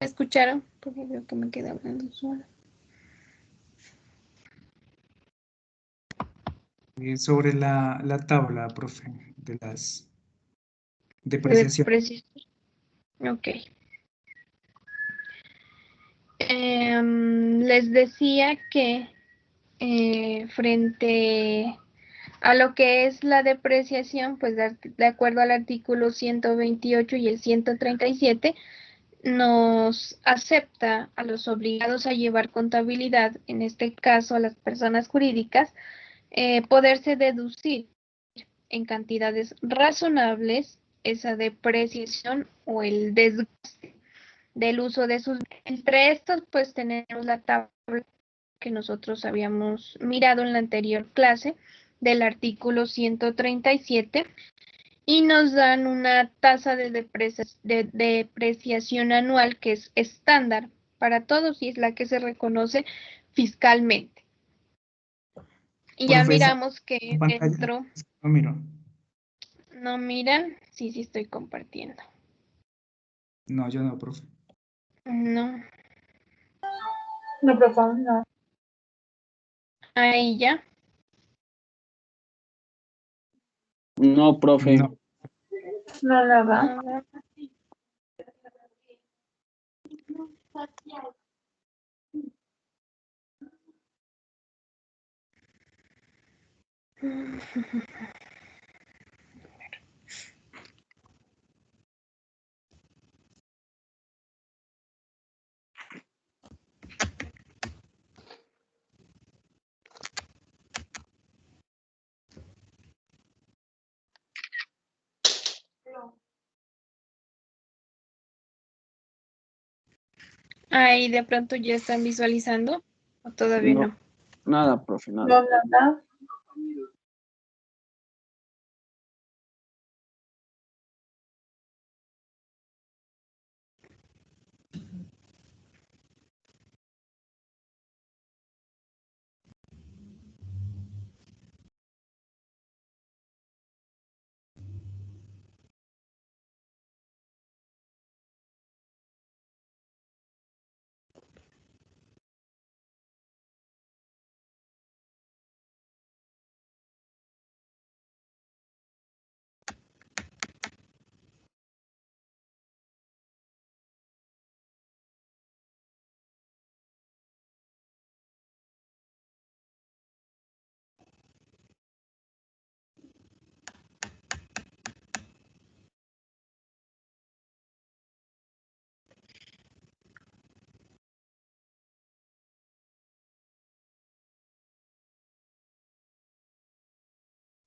escucharon? Porque creo que me quedé hablando sola. Sobre la tabla, profe, de las depreciaciones. Ok. Les decía que frente a lo que es la depreciación, pues de acuerdo al artículo 128 y el 137, nos acepta a los obligados a llevar contabilidad, en este caso a las personas jurídicas, poderse deducir en cantidades razonables esa depreciación o el desgaste del uso de sus. Entre estos, pues tenemos la tabla que nosotros habíamos mirado en la anterior clase del artículo 137 y nos dan una tasa de depreciación anual que es estándar para todos y es la que se reconoce fiscalmente. Y ya Profesor, miramos que pantalla. dentro... No miro. ¿No miran? Sí, sí estoy compartiendo. No, yo no, profe. No. No, profe, no. Ahí ya. No, profe. No. No, nada. Nada. Ahí de pronto ya están visualizando o todavía no. Nada, profe, nada. No, nada.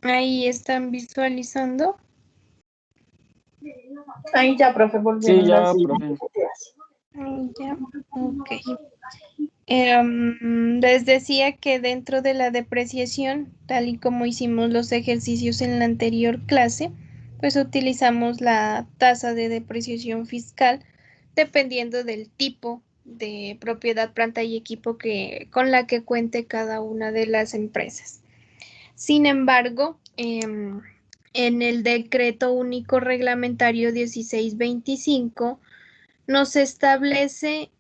Ahí están visualizando. Ahí ya, profe, volvieron Sí, ya, las profe. Ahí ya. Ok. Les decía que dentro de la depreciación, tal y como hicimos los ejercicios en la anterior clase, pues utilizamos la tasa de depreciación fiscal dependiendo del tipo de propiedad, planta y equipo con la que cuente cada una de las empresas. Sin embargo, en el decreto único reglamentario 1625 nos establece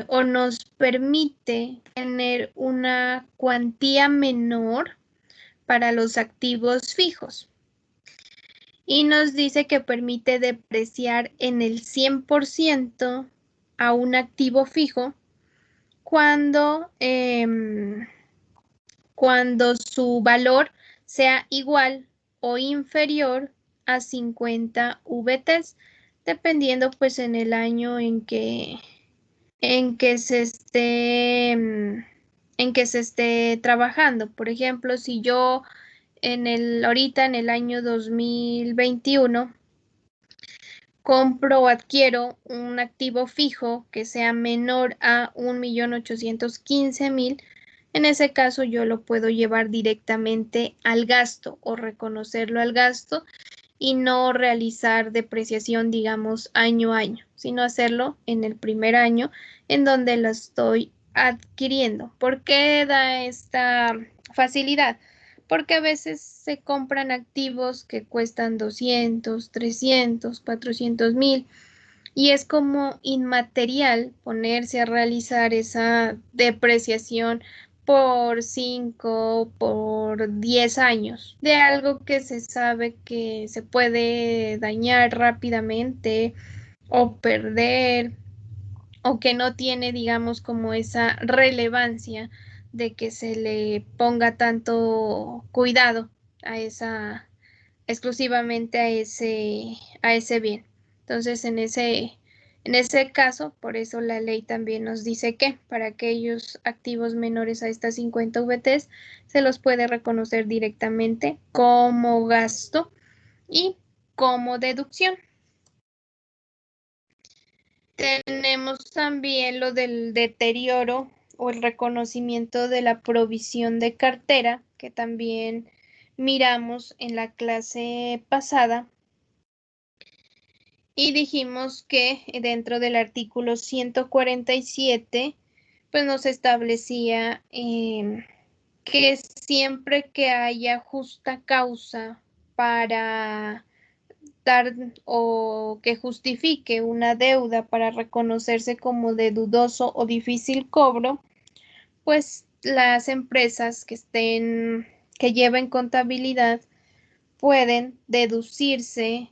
o nos permite tener una cuantía menor para los activos fijos y nos dice que permite depreciar en el 100% a un activo fijo cuando, cuando su valor sea igual o inferior a 50 VTs, dependiendo pues en el año en que se esté trabajando. Por ejemplo, si yo ahorita en el año 2021 compro o adquiero un activo fijo que sea menor a 1.815.000, en ese caso yo lo puedo llevar directamente al gasto o reconocerlo al gasto y no realizar depreciación, digamos, año a año, sino hacerlo en el primer año en donde lo estoy adquiriendo. ¿Por qué da esta facilidad? Porque a veces se compran activos que cuestan 200, 300, 400.000 y es como inmaterial ponerse a realizar esa depreciación por 5, por 10 años, de algo que se sabe que se puede dañar rápidamente o perder, o que no tiene, digamos, como esa relevancia de que se le ponga tanto cuidado a esa, exclusivamente a ese bien. Entonces, en ese caso, por eso la ley también nos dice que para aquellos activos menores a estas 50 VTs se los puede reconocer directamente como gasto y como deducción. Tenemos también lo del deterioro o el reconocimiento de la provisión de cartera, que también miramos en la clase pasada. Y dijimos que dentro del artículo 147, pues nos establecía que siempre que haya justa causa para dar o que justifique una deuda para reconocerse como de dudoso o difícil cobro, pues las empresas que lleven contabilidad pueden deducirse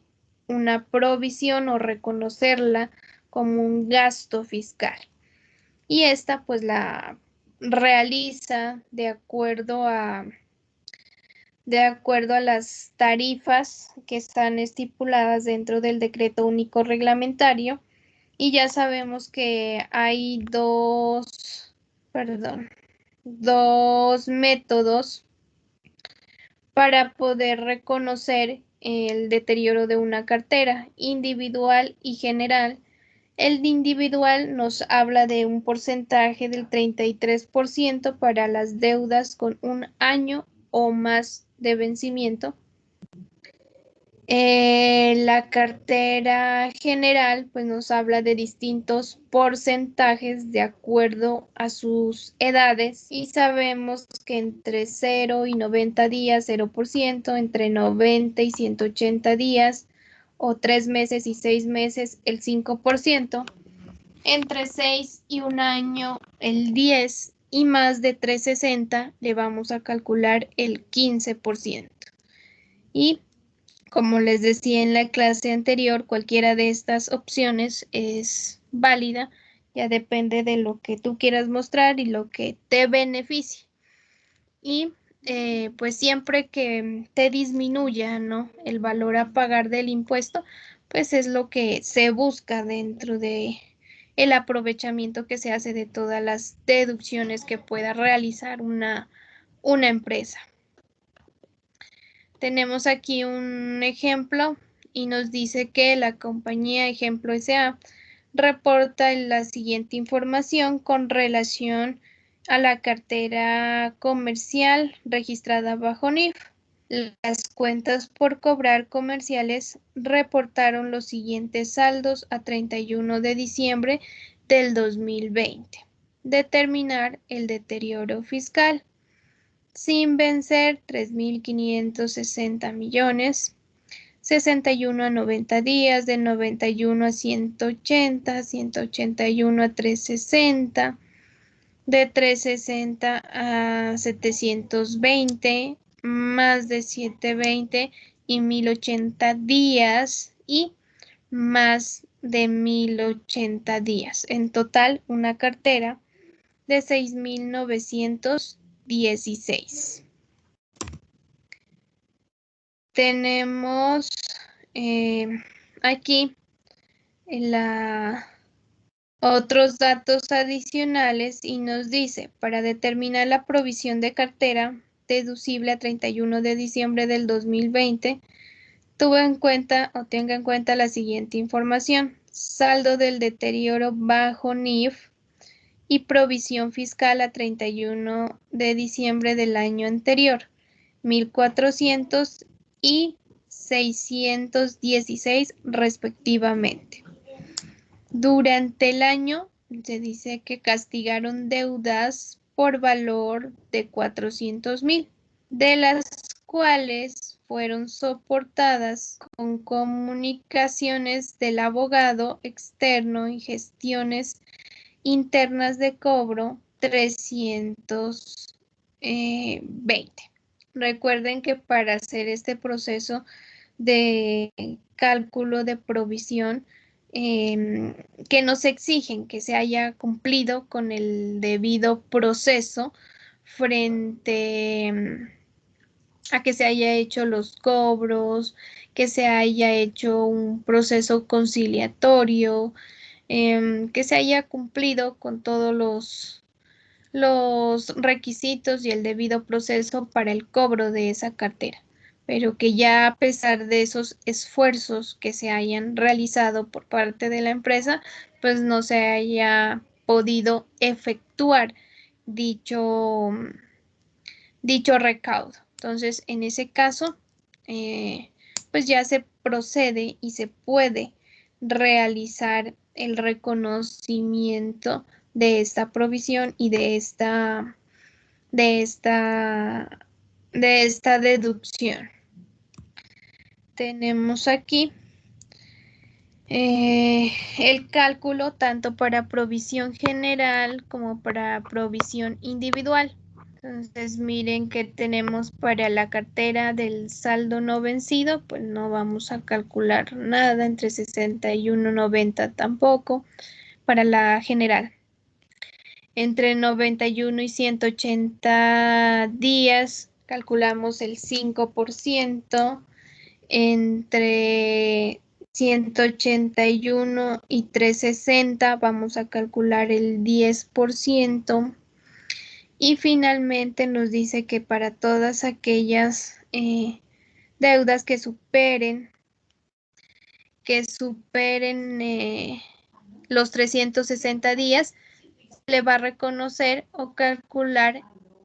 una provisión o reconocerla como un gasto fiscal. Y esta pues la realiza de acuerdo a las tarifas que están estipuladas dentro del decreto único reglamentario. Y ya sabemos que hay dos métodos para poder reconocer el deterioro de una cartera, individual y general. El de individual nos habla de un porcentaje del 33% para las deudas con un año o más de vencimiento. La cartera general pues nos habla de distintos porcentajes de acuerdo a sus edades y sabemos que entre 0 y 90 días 0%, entre 90 y 180 días o 3 meses y 6 meses el 5%, entre 6 y 1 año el 10% y más de 360 le vamos a calcular el 15%. Y como les decía en la clase anterior, cualquiera de estas opciones es válida, ya depende de lo que tú quieras mostrar y lo que te beneficie. Y pues siempre que te disminuya, ¿no?, el valor a pagar del impuesto, pues es lo que se busca dentro de el aprovechamiento que se hace de todas las deducciones que pueda realizar una empresa. Tenemos aquí un ejemplo y nos dice que la compañía Ejemplo S.A. reporta la siguiente información con relación a la cartera comercial registrada bajo NIF. Las cuentas por cobrar comerciales reportaron los siguientes saldos a 31 de diciembre del 2020. Determinar el deterioro fiscal. Sin vencer, 3.560 millones, 61 a 90 días, de 91 a 180, 181 a 360, de 360 a 720, más de 720 y 1.080 días y más de 1.080 días. En total, una cartera de 6.916. Tenemos aquí otros datos adicionales y nos dice, para determinar la provisión de cartera deducible a 31 de diciembre del 2020, tenga en cuenta la siguiente información: saldo del deterioro bajo NIF y provisión fiscal a 31 de diciembre del año anterior, 1.400 y 616 respectivamente. Durante el año se dice que castigaron deudas por valor de 400,000, de las cuales fueron soportadas con comunicaciones del abogado externo y gestiones internas de cobro 320. Recuerden que para hacer este proceso de cálculo de provisión, que nos exigen que se haya cumplido con el debido proceso frente a que se haya hecho los cobros, que se haya hecho un proceso conciliatorio, que se haya cumplido con todos los requisitos y el debido proceso para el cobro de esa cartera, pero que ya a pesar de esos esfuerzos que se hayan realizado por parte de la empresa, pues no se haya podido efectuar dicho recaudo. Entonces, en ese caso, pues ya se procede y se puede realizar el reconocimiento de esta provisión y de esta deducción. Tenemos aquí el cálculo tanto para provisión general como para provisión individual. Entonces miren que tenemos para la cartera del saldo no vencido, pues no vamos a calcular nada, entre 61 y 90 tampoco. Para la general, entre 91 y 180 días calculamos el 5%, entre 181 y 360 vamos a calcular el 10%. Y finalmente nos dice que para todas aquellas deudas que superen los 360 días, le va a reconocer o calcular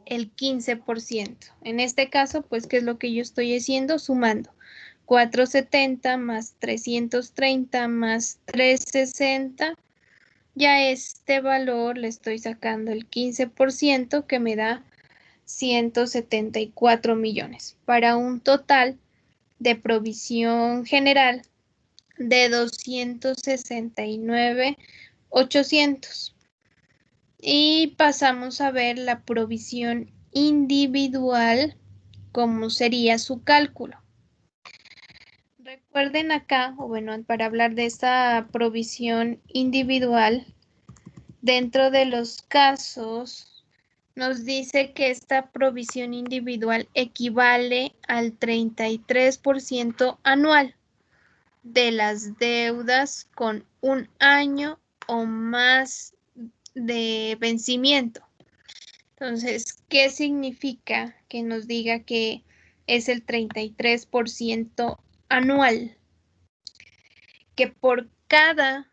el 15%. En este caso, pues, ¿qué es lo que yo estoy haciendo? Sumando 470 más 330 más 360. Ya este valor le estoy sacando el 15% que me da 174 millones para un total de provisión general de 269,800. Y pasamos a ver la provisión individual, cómo sería su cálculo. Recuerden acá, o bueno, para hablar de esta provisión individual, dentro de los casos, nos dice que esta provisión individual equivale al 33% anual de las deudas con un año o más de vencimiento. Entonces, ¿qué significa que nos diga que es el 33% anual? Que por cada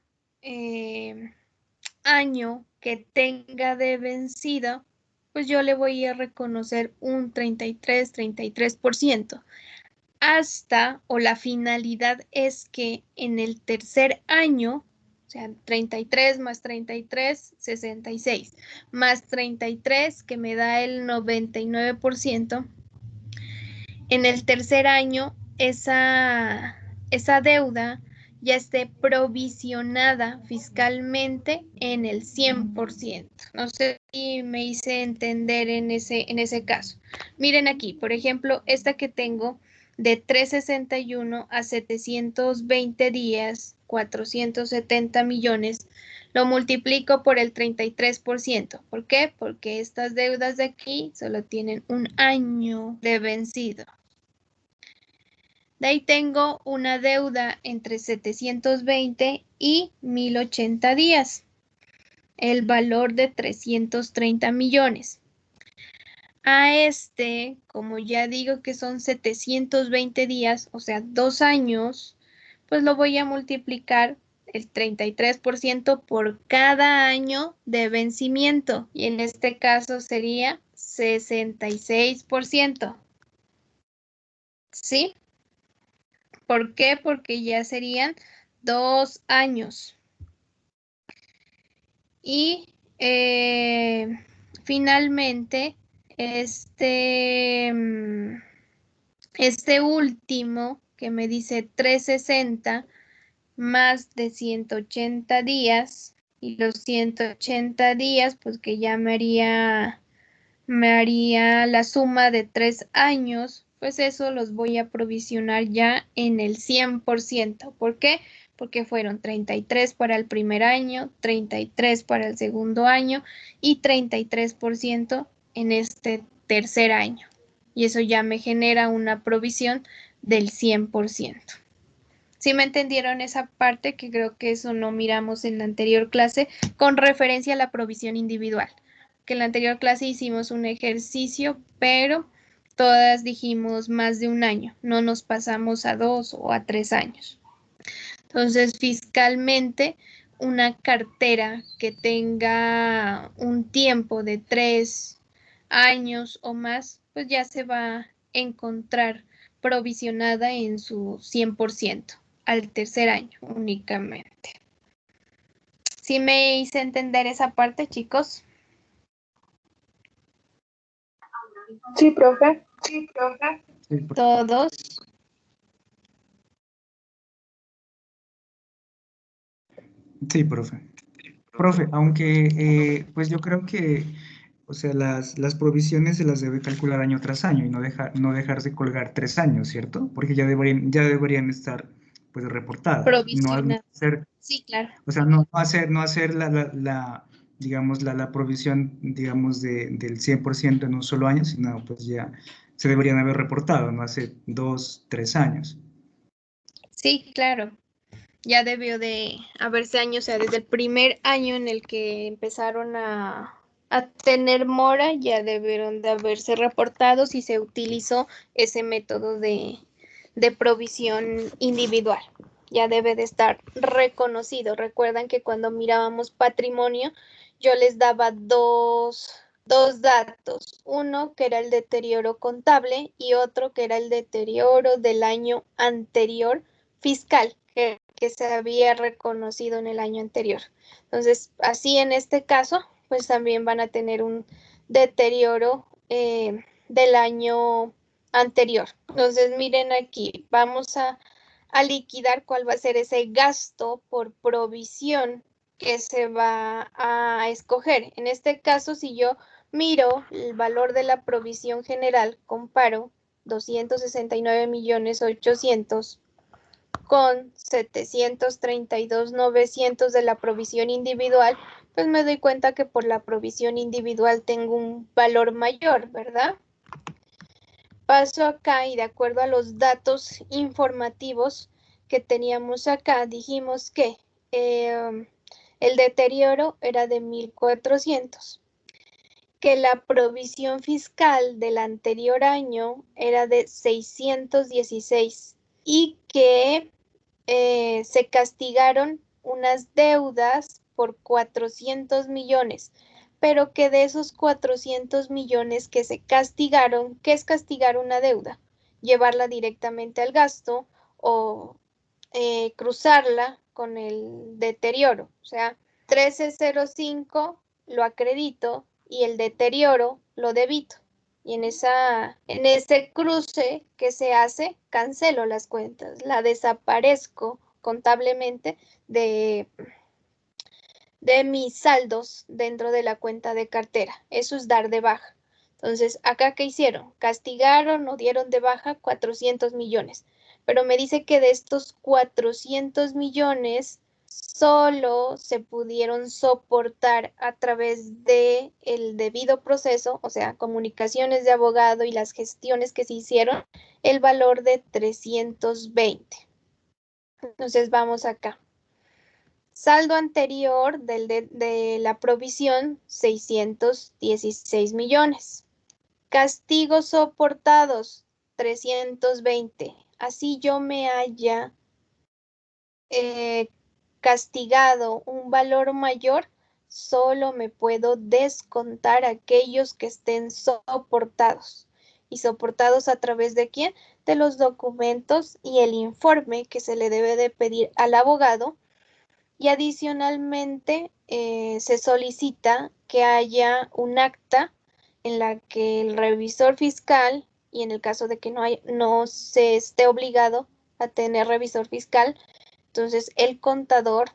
año que tenga de vencido, pues yo le voy a reconocer un 33%. Hasta, o la finalidad es que en el tercer año, o sea, 33 más 33, 66, más 33, que me da el 99%, en el tercer año esa deuda ya esté provisionada fiscalmente en el 100%. No sé si me hice entender en ese caso. Miren aquí, por ejemplo, esta que tengo de 361 a 720 días, 470 millones, lo multiplico por el 33%. ¿Por qué? Porque estas deudas de aquí solo tienen un año de vencido. De ahí tengo una deuda entre 720 y 1080 días, el valor de 330 millones. A este, como ya digo que son 720 días, o sea, 2 años, pues lo voy a multiplicar el 33% por cada año de vencimiento. Y en este caso sería 66%. ¿Sí? ¿Por qué? Porque ya serían 2 años. Y finalmente, Este último que me dice 360 más de 180 días, y los 180 días, pues que ya me haría la suma de 3 años, pues eso los voy a provisionar ya en el 100%. ¿Por qué? Porque fueron 33 para el primer año, 33 para el segundo año y 33% en este tercer año. Y eso ya me genera una provisión del 100%. ¿Sí me entendieron esa parte? Que creo que eso no miramos en la anterior clase con referencia a la provisión individual. Que en la anterior clase hicimos un ejercicio, pero todas dijimos más de un año, no nos pasamos a 2 o a 3 años. Entonces, fiscalmente, una cartera que tenga un tiempo de 3 años o más, pues ya se va a encontrar provisionada en su 100% al tercer año únicamente. ¿Sí me hice entender esa parte, chicos? Sí, profe. Sí, profe. Todos. Sí, profe. Profe, aunque pues yo creo que, o sea, las provisiones se las debe calcular año tras año y no dejarse colgar 3 años, ¿cierto? Porque ya deberían estar pues reportadas. No Provisionada. hacer, Sí, claro. o sea, no hacer digamos, la provisión, digamos, del 100% en un solo año, sino pues ya se deberían haber reportado, no hace 2, 3 años. Sí, claro. Ya debió de haberse años, o sea, desde el primer año en el que empezaron a tener mora, ya debieron de haberse reportado si se utilizó ese método de provisión individual. Ya debe de estar reconocido. Recuerdan que cuando mirábamos patrimonio, yo les daba dos datos. Uno que era el deterioro contable y otro que era el deterioro del año anterior fiscal, que se había reconocido en el año anterior. Entonces, así en este caso, pues también van a tener un deterioro del año anterior. Entonces, miren aquí, vamos a liquidar cuál va a ser ese gasto por provisión que se va a escoger. En este caso, si yo miro el valor de la provisión general, comparo 269.800.000 con 732.900 de la provisión individual, pues me doy cuenta que por la provisión individual tengo un valor mayor, ¿verdad? Paso acá y de acuerdo a los datos informativos que teníamos acá, dijimos que el deterioro era de 1.400, que la provisión fiscal del anterior año era de 616 y que se castigaron unas deudas por 400 millones, pero que de esos 400 millones que se castigaron, ¿qué es castigar una deuda? Llevarla directamente al gasto o cruzarla con el deterioro. O sea, 1305 lo acredito y el deterioro lo debito. Y en ese cruce que se hace, cancelo las cuentas, la desaparezco contablemente de mis saldos dentro de la cuenta de cartera. Eso es dar de baja. Entonces, ¿acá qué hicieron? Castigaron o dieron de baja 400 millones. Pero me dice que de estos 400 millones solo se pudieron soportar a través de el debido proceso, o sea, comunicaciones de abogado y las gestiones que se hicieron, el valor de 320. Entonces, vamos acá. Saldo anterior de la provisión, 616 millones. Castigos soportados, 320. Así yo me haya castigado un valor mayor, solo me puedo descontar aquellos que estén soportados. ¿Y soportados a través de quién? De los documentos y el informe que se le debe de pedir al abogado. Y adicionalmente se solicita que haya un acta en la que el revisor fiscal y en el caso de que no se esté obligado a tener revisor fiscal, entonces el contador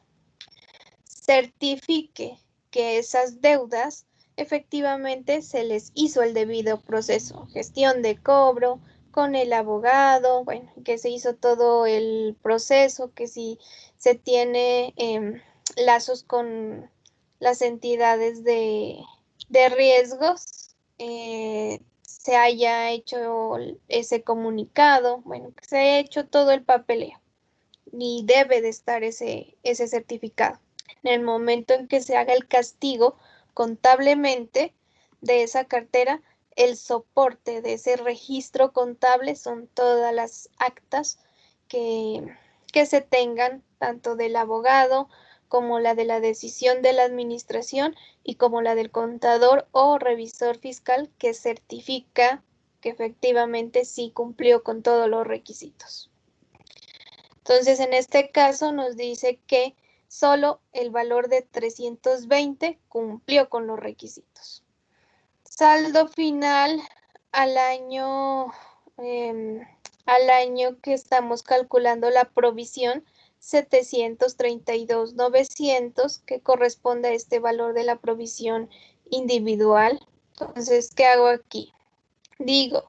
certifique que esas deudas efectivamente se les hizo el debido proceso, gestión de cobro con el abogado, bueno, que se hizo todo el proceso, que si se tiene lazos con las entidades de riesgos, se haya hecho ese comunicado, bueno, que se haya hecho todo el papeleo y debe de estar ese certificado. En el momento en que se haga el castigo contablemente de esa cartera, el soporte de ese registro contable son todas las actas que se tengan, tanto del abogado como la de la decisión de la administración y como la del contador o revisor fiscal que certifica que efectivamente sí cumplió con todos los requisitos. Entonces, en este caso nos dice que solo el valor de 320 cumplió con los requisitos. Saldo final al año que estamos calculando la provisión, 732,900, que corresponde a este valor de la provisión individual. Entonces, ¿qué hago aquí? Digo,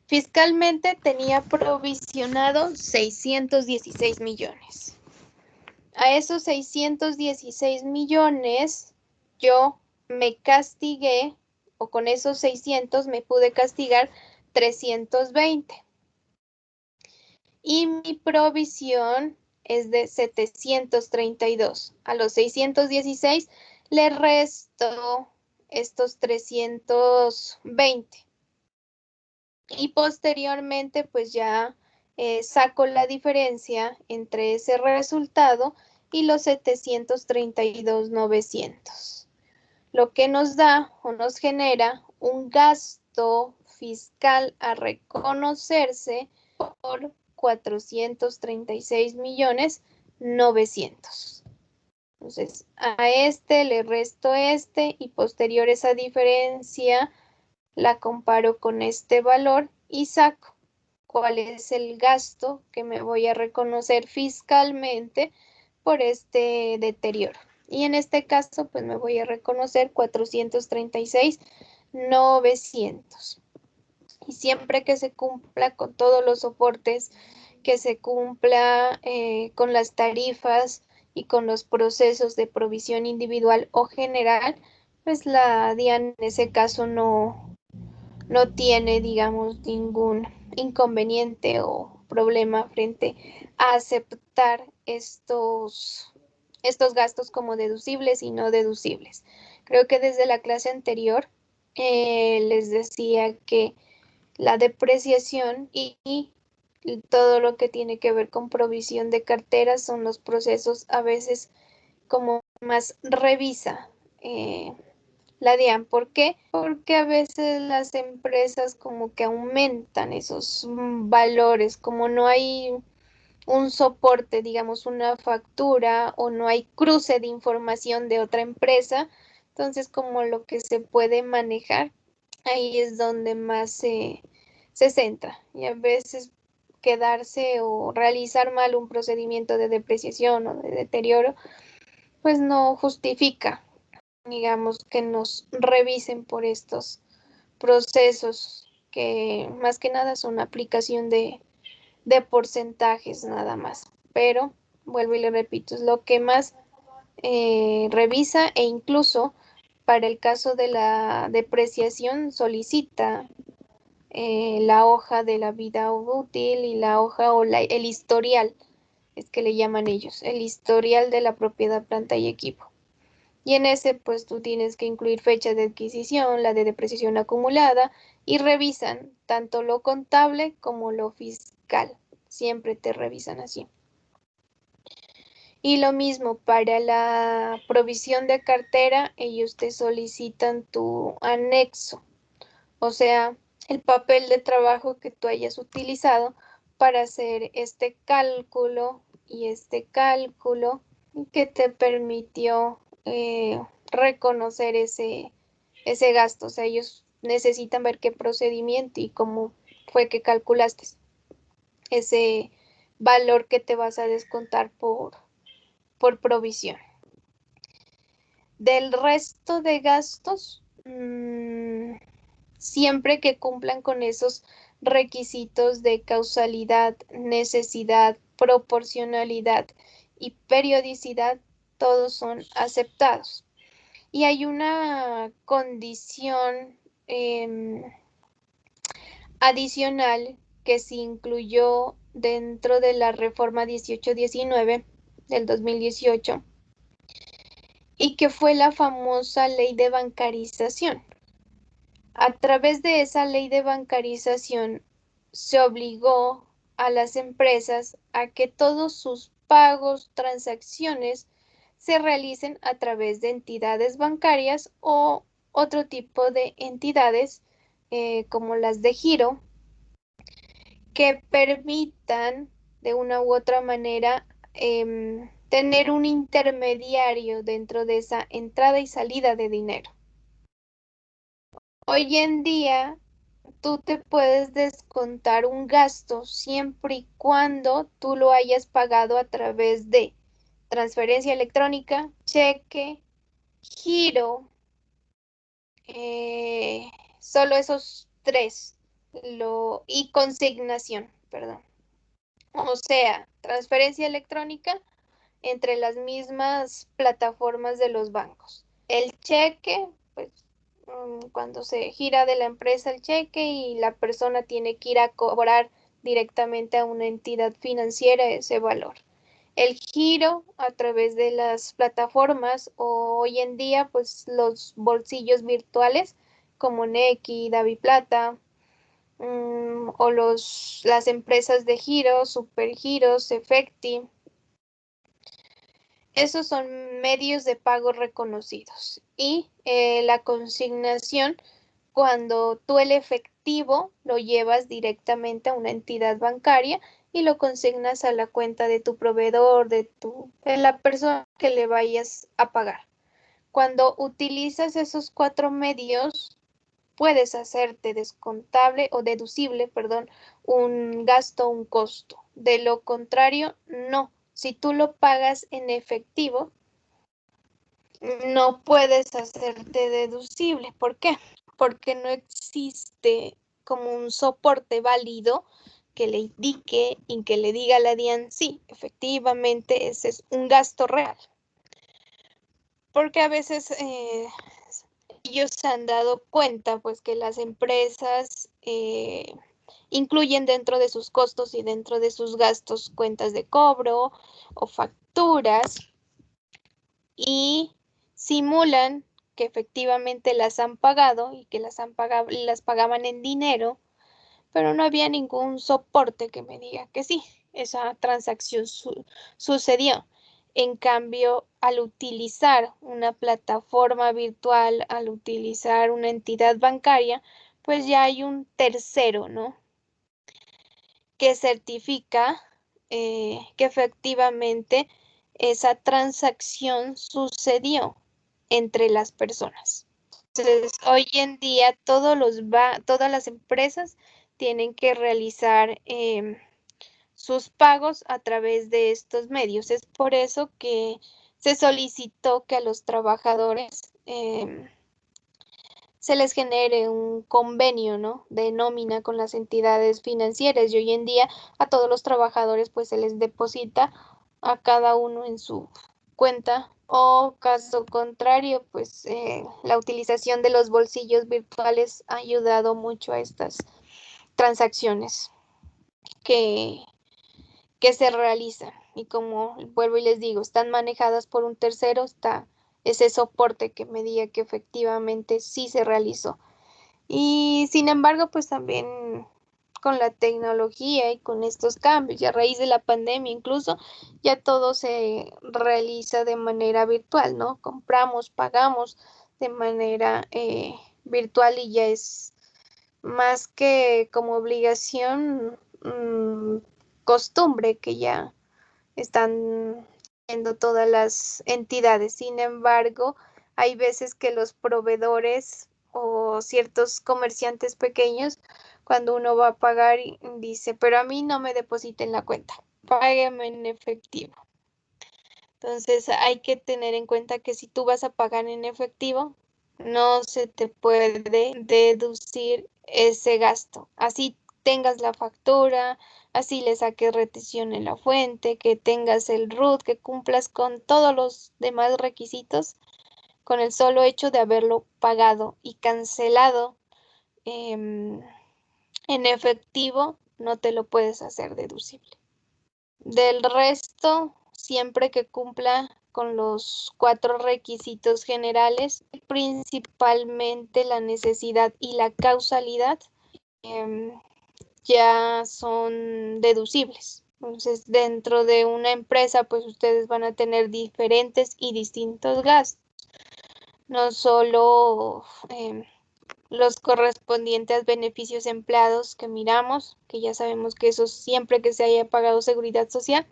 fiscalmente tenía provisionado 616 millones. A esos 616 millones yo me castigué, o con esos 600 me pude castigar 320. Y mi provisión es de 732. A los 616 le resto estos 320. Y posteriormente pues ya saco la diferencia entre ese resultado y los 732,900, lo que nos da o nos genera un gasto fiscal a reconocerse por 436,900,000. Entonces a este le resto este y posterior esa diferencia la comparo con este valor y saco cuál es el gasto que me voy a reconocer fiscalmente por este deterioro. Y en este caso, pues me voy a reconocer 436,900. Y siempre que se cumpla con todos los soportes, que se cumpla con las tarifas y con los procesos de provisión individual o general, pues la DIAN en ese caso no tiene, digamos, ningún inconveniente o problema frente a aceptar estos gastos como deducibles y no deducibles. Creo que desde la clase anterior les decía que la depreciación y todo lo que tiene que ver con provisión de carteras son los procesos a veces como más revisa la DIAN. ¿Por qué? Porque a veces las empresas como que aumentan esos valores, como no hay un soporte, digamos, una factura o no hay cruce de información de otra empresa, entonces como lo que se puede manejar, ahí es donde más se centra y a veces quedarse o realizar mal un procedimiento de depreciación o de deterioro, pues no justifica, digamos, que nos revisen por estos procesos que más que nada son aplicación de porcentajes nada más. Pero, vuelvo y le repito, es lo que más revisa e incluso para el caso de la depreciación solicita la hoja de la vida útil y la hoja o el historial, es que le llaman ellos, el historial de la propiedad, planta y equipo. Y en ese, pues tú tienes que incluir fecha de adquisición, la de depreciación acumulada y revisan tanto lo contable como lo fiscal. Siempre te revisan así. Y lo mismo para la provisión de cartera, ellos te solicitan tu anexo, o sea, el papel de trabajo que tú hayas utilizado para hacer este cálculo y este cálculo que te permitió reconocer ese gasto. O sea, ellos necesitan ver qué procedimiento y cómo fue que calculaste ese valor que te vas a descontar por provisión. Del resto de gastos, siempre que cumplan con esos requisitos de causalidad, necesidad, proporcionalidad y periodicidad, todos son aceptados. Y hay una condición adicional que se incluyó dentro de la reforma 1819 del 2018 y que fue la famosa ley de bancarización. A través de esa ley de bancarización se obligó a las empresas a que todos sus pagos, transacciones, se realicen a través de entidades bancarias o otro tipo de entidades como las de giro que permitan de una u otra manera tener un intermediario dentro de esa entrada y salida de dinero. Hoy en día tú te puedes descontar un gasto siempre y cuando tú lo hayas pagado a través de transferencia electrónica, cheque, giro, solo esos tres, y consignación, perdón. O sea, transferencia electrónica entre las mismas plataformas de los bancos. El cheque, pues cuando se gira de la empresa el cheque y la persona tiene que ir a cobrar directamente a una entidad financiera ese valor. El giro a través de las plataformas o hoy en día pues los bolsillos virtuales como Nequi, DaviPlata, o las empresas de giros, Supergiros, Efecti. Esos son medios de pago reconocidos. Y la consignación, cuando tú el efectivo lo llevas directamente a una entidad bancaria y lo consignas a la cuenta de tu proveedor, de la persona que le vayas a pagar. Cuando utilizas esos 4 medios, puedes hacerte descontable o deducible, perdón, un gasto, un costo. De lo contrario, no. Si tú lo pagas en efectivo, no puedes hacerte deducible. ¿Por qué? Porque no existe como un soporte válido que le indique y que le diga a la DIAN, sí, efectivamente ese es un gasto real. Porque a veces ellos se han dado cuenta pues que las empresas incluyen dentro de sus costos y dentro de sus gastos cuentas de cobro o facturas y simulan que efectivamente las han pagado y que las pagaban en dinero, pero no había ningún soporte que me diga que sí, esa transacción sucedió. En cambio, al utilizar una plataforma virtual, al utilizar una entidad bancaria, pues ya hay un tercero, ¿no? Que certifica que efectivamente esa transacción sucedió entre las personas. Entonces, hoy en día todas las empresas tienen que realizar sus pagos a través de estos medios. Es por eso que se solicitó que a los trabajadores se les genere un convenio, ¿no?, de nómina con las entidades financieras y hoy en día a todos los trabajadores pues se les deposita a cada uno en su cuenta o caso contrario pues la utilización de los bolsillos virtuales ha ayudado mucho a estas transacciones que se realizan y como vuelvo y les digo, están manejadas por un tercero, está ese soporte que me diga que efectivamente sí se realizó. Y sin embargo, pues también con la tecnología y con estos cambios y a raíz de la pandemia incluso, ya todo se realiza de manera virtual, ¿no? Compramos, pagamos de manera virtual y ya es más que como obligación, costumbre que ya están viendo todas las entidades. Sin embargo, hay veces que los proveedores o ciertos comerciantes pequeños, cuando uno va a pagar y dice, pero a mí no me depositen la cuenta, págueme en efectivo. Entonces hay que tener en cuenta que si tú vas a pagar en efectivo, no se te puede deducir ese gasto. Así tengas la factura, así le saques retención en la fuente, que tengas el RUT, que cumplas con todos los demás requisitos, con el solo hecho de haberlo pagado y cancelado en efectivo, no te lo puedes hacer deducible. Del resto, siempre que cumpla con los 4 requisitos generales, principalmente la necesidad y la causalidad, ya son deducibles. Entonces, dentro de una empresa, pues ustedes van a tener diferentes y distintos gastos. No solo los correspondientes beneficios empleados que miramos, que ya sabemos que eso siempre que se haya pagado seguridad social,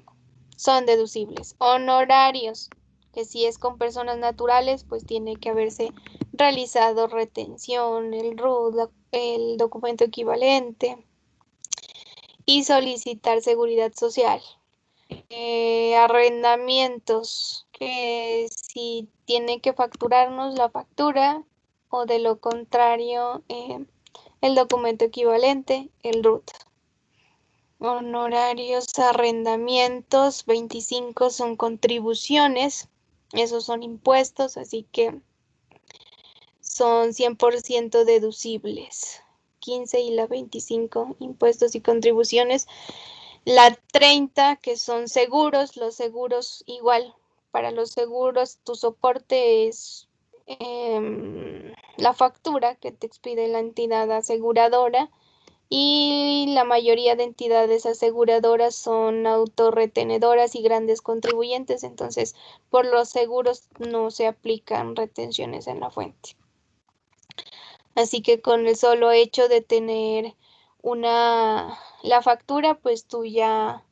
son deducibles. Honorarios, que si es con personas naturales, pues tiene que haberse realizado retención, el RUT, el documento equivalente y solicitar seguridad social. Arrendamientos, que si tiene que facturarnos la factura o de lo contrario el documento equivalente, el RUT. Honorarios, arrendamientos, 25 son contribuciones, esos son impuestos, así que son 100% deducibles. 15 y la 25, impuestos y contribuciones. La 30, que son seguros, los seguros igual. Para los seguros, tu soporte es la factura que te expide la entidad aseguradora. Y la mayoría de entidades aseguradoras son autorretenedoras y grandes contribuyentes, entonces por los seguros no se aplican retenciones en la fuente. Así que con el solo hecho de tener la factura, pues tú ya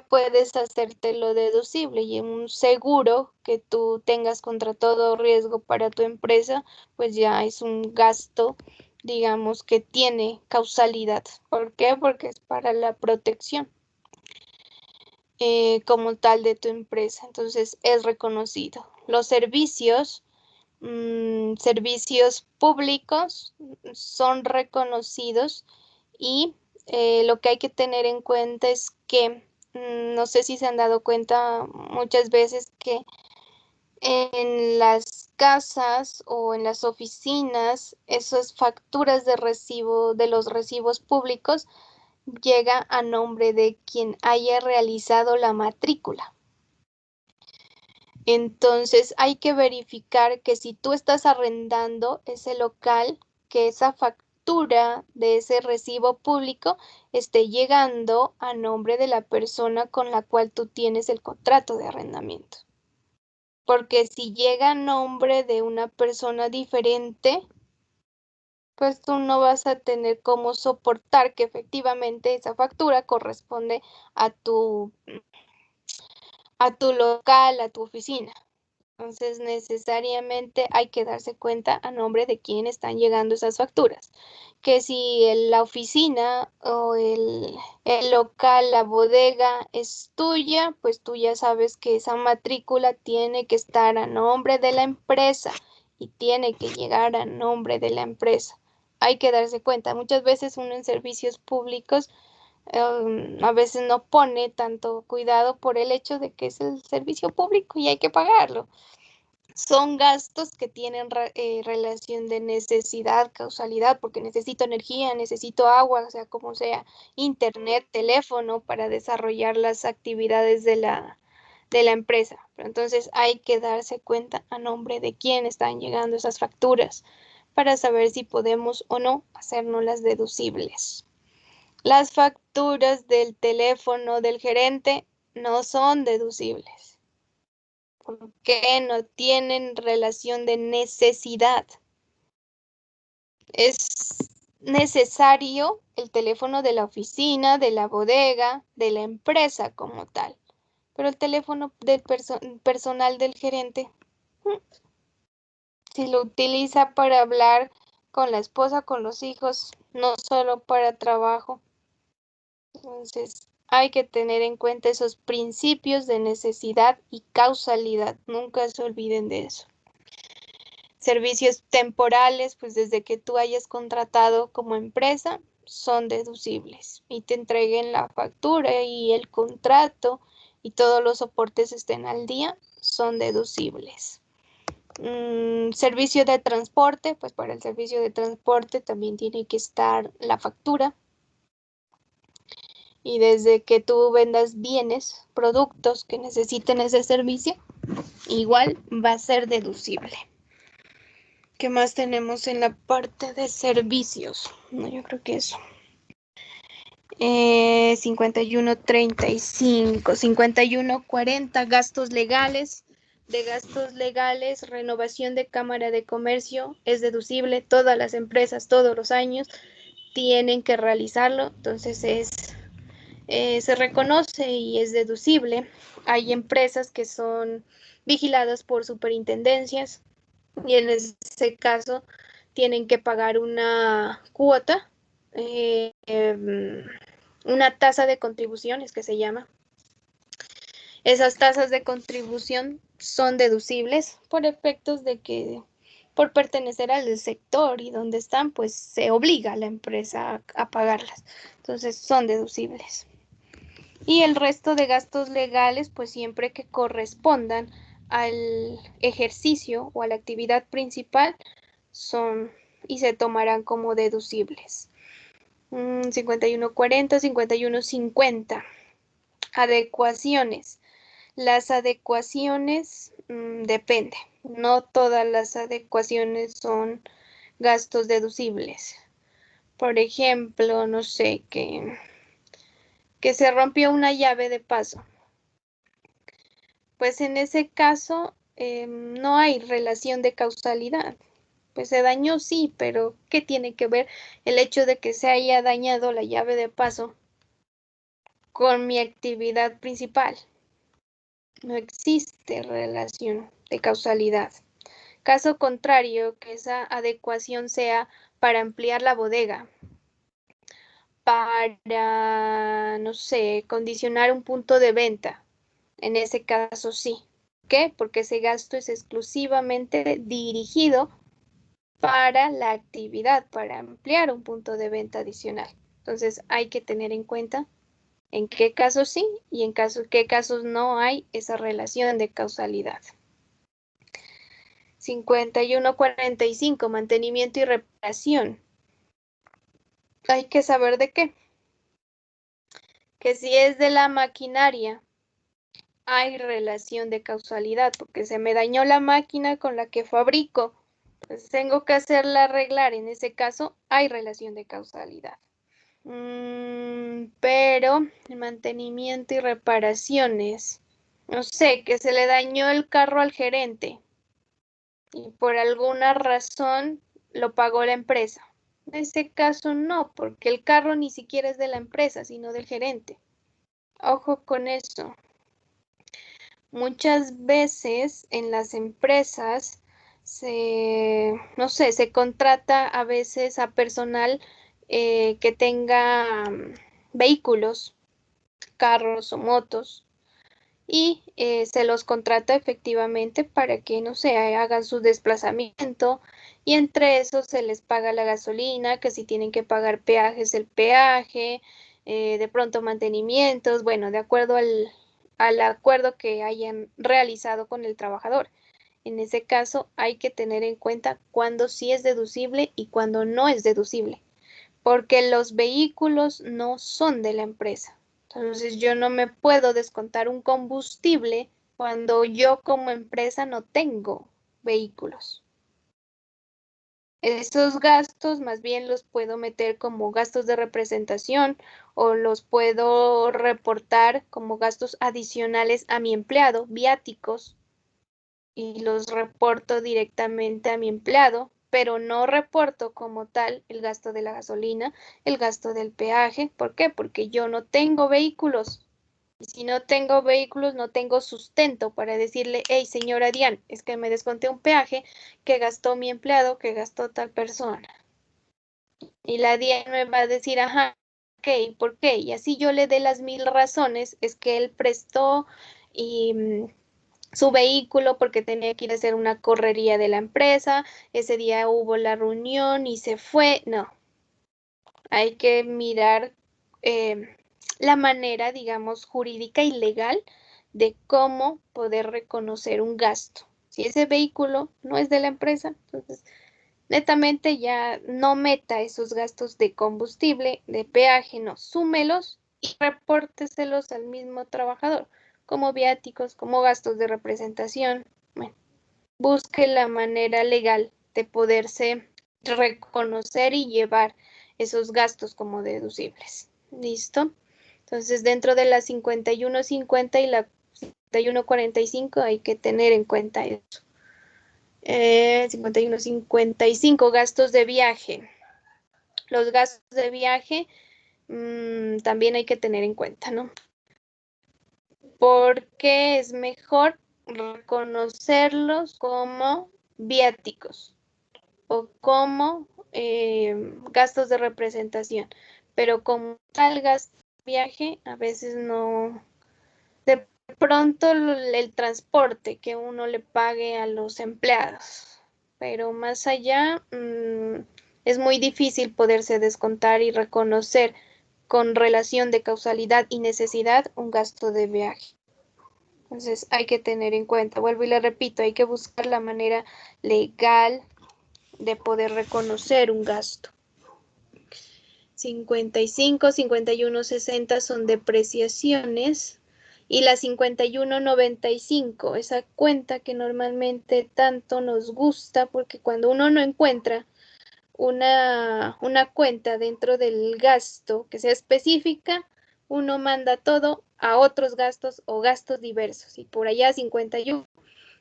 puedes hacértelo deducible, y en un seguro que tú tengas contra todo riesgo para tu empresa, pues ya es un gasto, digamos, que tiene causalidad. ¿Por qué? Porque es para la protección como tal de tu empresa. Entonces es reconocido. Los servicios públicos son reconocidos y lo que hay que tener en cuenta es que no sé si se han dado cuenta muchas veces que en las casas o en las oficinas, esas facturas de recibo de los recibos públicos llega a nombre de quien haya realizado la matrícula. Entonces hay que verificar que si tú estás arrendando ese local, que esa factura de ese recibo público esté llegando a nombre de la persona con la cual tú tienes el contrato de arrendamiento. Porque si llega a nombre de una persona diferente, pues tú no vas a tener cómo soportar que efectivamente esa factura corresponde a tu local, a tu oficina. Entonces, necesariamente hay que darse cuenta a nombre de quién están llegando esas facturas. Que si la oficina o el local, la bodega es tuya, pues tú ya sabes que esa matrícula tiene que estar a nombre de la empresa y tiene que llegar a nombre de la empresa. Hay que darse cuenta. Muchas veces uno en servicios públicos a veces no pone tanto cuidado por el hecho de que es el servicio público y hay que pagarlo. Son gastos que tienen relación de necesidad, causalidad, porque necesito energía, necesito agua, o sea, como sea, internet, teléfono para desarrollar las actividades de la empresa. Pero entonces hay que darse cuenta a nombre de quién están llegando esas facturas para saber si podemos o no hacernoslas deducibles. Las facturas del teléfono del gerente no son deducibles porque no tienen relación de necesidad. Es necesario el teléfono de la oficina, de la bodega, de la empresa como tal. Pero el teléfono del personal del gerente, si lo utiliza para hablar con la esposa, con los hijos, no solo para trabajo. Entonces, hay que tener en cuenta esos principios de necesidad y causalidad. Nunca se olviden de eso. Servicios temporales, pues desde que tú hayas contratado como empresa, son deducibles y te entreguen la factura y el contrato y todos los soportes estén al día, son deducibles. Servicio de transporte, pues para el servicio de transporte también tiene que estar la factura. Y desde que tú vendas bienes, productos que necesiten ese servicio, igual va a ser deducible. ¿Qué más tenemos en la parte de servicios? No, yo creo que eso. 51.35, 51.40, gastos legales. De gastos legales, renovación de Cámara de Comercio es deducible. Todas las empresas, todos los años, tienen que realizarlo. Entonces se reconoce y es deducible. Hay empresas que son vigiladas por superintendencias y en ese caso tienen que pagar una cuota, una tasa de contribuciones que se llama. Esas tasas de contribución son deducibles por efectos de que por pertenecer al sector y donde están, pues se obliga a la empresa a pagarlas. Entonces son deducibles. Y el resto de gastos legales, pues siempre que correspondan al ejercicio o a la actividad principal, son y se tomarán como deducibles. 51.40, 51.50. Adecuaciones. Las adecuaciones depende. No todas las adecuaciones son gastos deducibles. Por ejemplo, no sé, que se rompió una llave de paso. Pues en ese caso no hay relación de causalidad. Pues se dañó, sí, pero ¿qué tiene que ver el hecho de que se haya dañado la llave de paso con mi actividad principal? No existe relación de causalidad. Caso contrario, que esa adecuación sea para ampliar la bodega, para, no sé, condicionar un punto de venta. En ese caso sí. ¿Por qué? Porque ese gasto es exclusivamente dirigido para la actividad, para ampliar un punto de venta adicional. Entonces hay que tener en cuenta en qué casos sí y en qué casos no hay esa relación de causalidad. 51.45, mantenimiento y reparación. Hay que saber de qué. Que si es de la maquinaria, hay relación de causalidad, porque se me dañó la máquina con la que fabrico, pues tengo que hacerla arreglar. En ese caso, hay relación de causalidad. Pero el mantenimiento y reparaciones, no sé, que se le dañó el carro al gerente y por alguna razón lo pagó la empresa. En ese caso no, porque el carro ni siquiera es de la empresa, sino del gerente. Ojo con eso. Muchas veces en las empresas no sé, se contrata a veces a personal que tenga vehículos, carros o motos, y se los contrata efectivamente para que, no sé, hagan su desplazamiento y entre eso se les paga la gasolina, que si tienen que pagar peajes, el peaje, de pronto mantenimientos, bueno, de acuerdo al acuerdo que hayan realizado con el trabajador. En ese caso hay que tener en cuenta cuándo sí es deducible y cuándo no es deducible, porque los vehículos no son de la empresa. Entonces yo no me puedo descontar un combustible cuando yo como empresa no tengo vehículos. Esos gastos más bien los puedo meter como gastos de representación o los puedo reportar como gastos adicionales a mi empleado, viáticos, y los reporto directamente a mi empleado, pero no reporto como tal el gasto de la gasolina, el gasto del peaje. ¿Por qué? Porque yo no tengo vehículos. Y si no tengo vehículos, no tengo sustento para decirle, hey, señora Diane, es que me desconté un peaje que gastó mi empleado, que gastó tal persona. Y la DIE me va a decir, ajá, ok, ¿por qué? Y así yo le dé las 1000 razones, es que él prestó y su vehículo porque tenía que ir a hacer una correría de la empresa, ese día hubo la reunión y se fue. No, hay que mirar la manera, digamos, jurídica y legal de cómo poder reconocer un gasto. Si ese vehículo no es de la empresa, entonces netamente ya no meta esos gastos de combustible, de peaje, no, súmelos y repórteselos al mismo trabajador, como viáticos, como gastos de representación. Bueno, busque la manera legal de poderse reconocer y llevar esos gastos como deducibles. ¿Listo? Entonces, dentro de la 5150 y la 5145 hay que tener en cuenta eso. 5155, gastos de viaje. Los gastos de viaje también hay que tener en cuenta, ¿no? Porque es mejor reconocerlos como viáticos o como gastos de representación, pero como tal gasto de viaje, a veces no. De pronto el transporte que uno le pague a los empleados, pero más allá es muy difícil poderse descontar y reconocer con relación de causalidad y necesidad un gasto de viaje. Entonces hay que tener en cuenta, vuelvo y le repito, hay que buscar la manera legal de poder reconocer un gasto. 55, 51, 60 son depreciaciones y la 51.95, esa cuenta que normalmente tanto nos gusta porque cuando uno no encuentra una cuenta dentro del gasto que sea específica, uno manda todo a otros gastos o gastos diversos y por allá 51,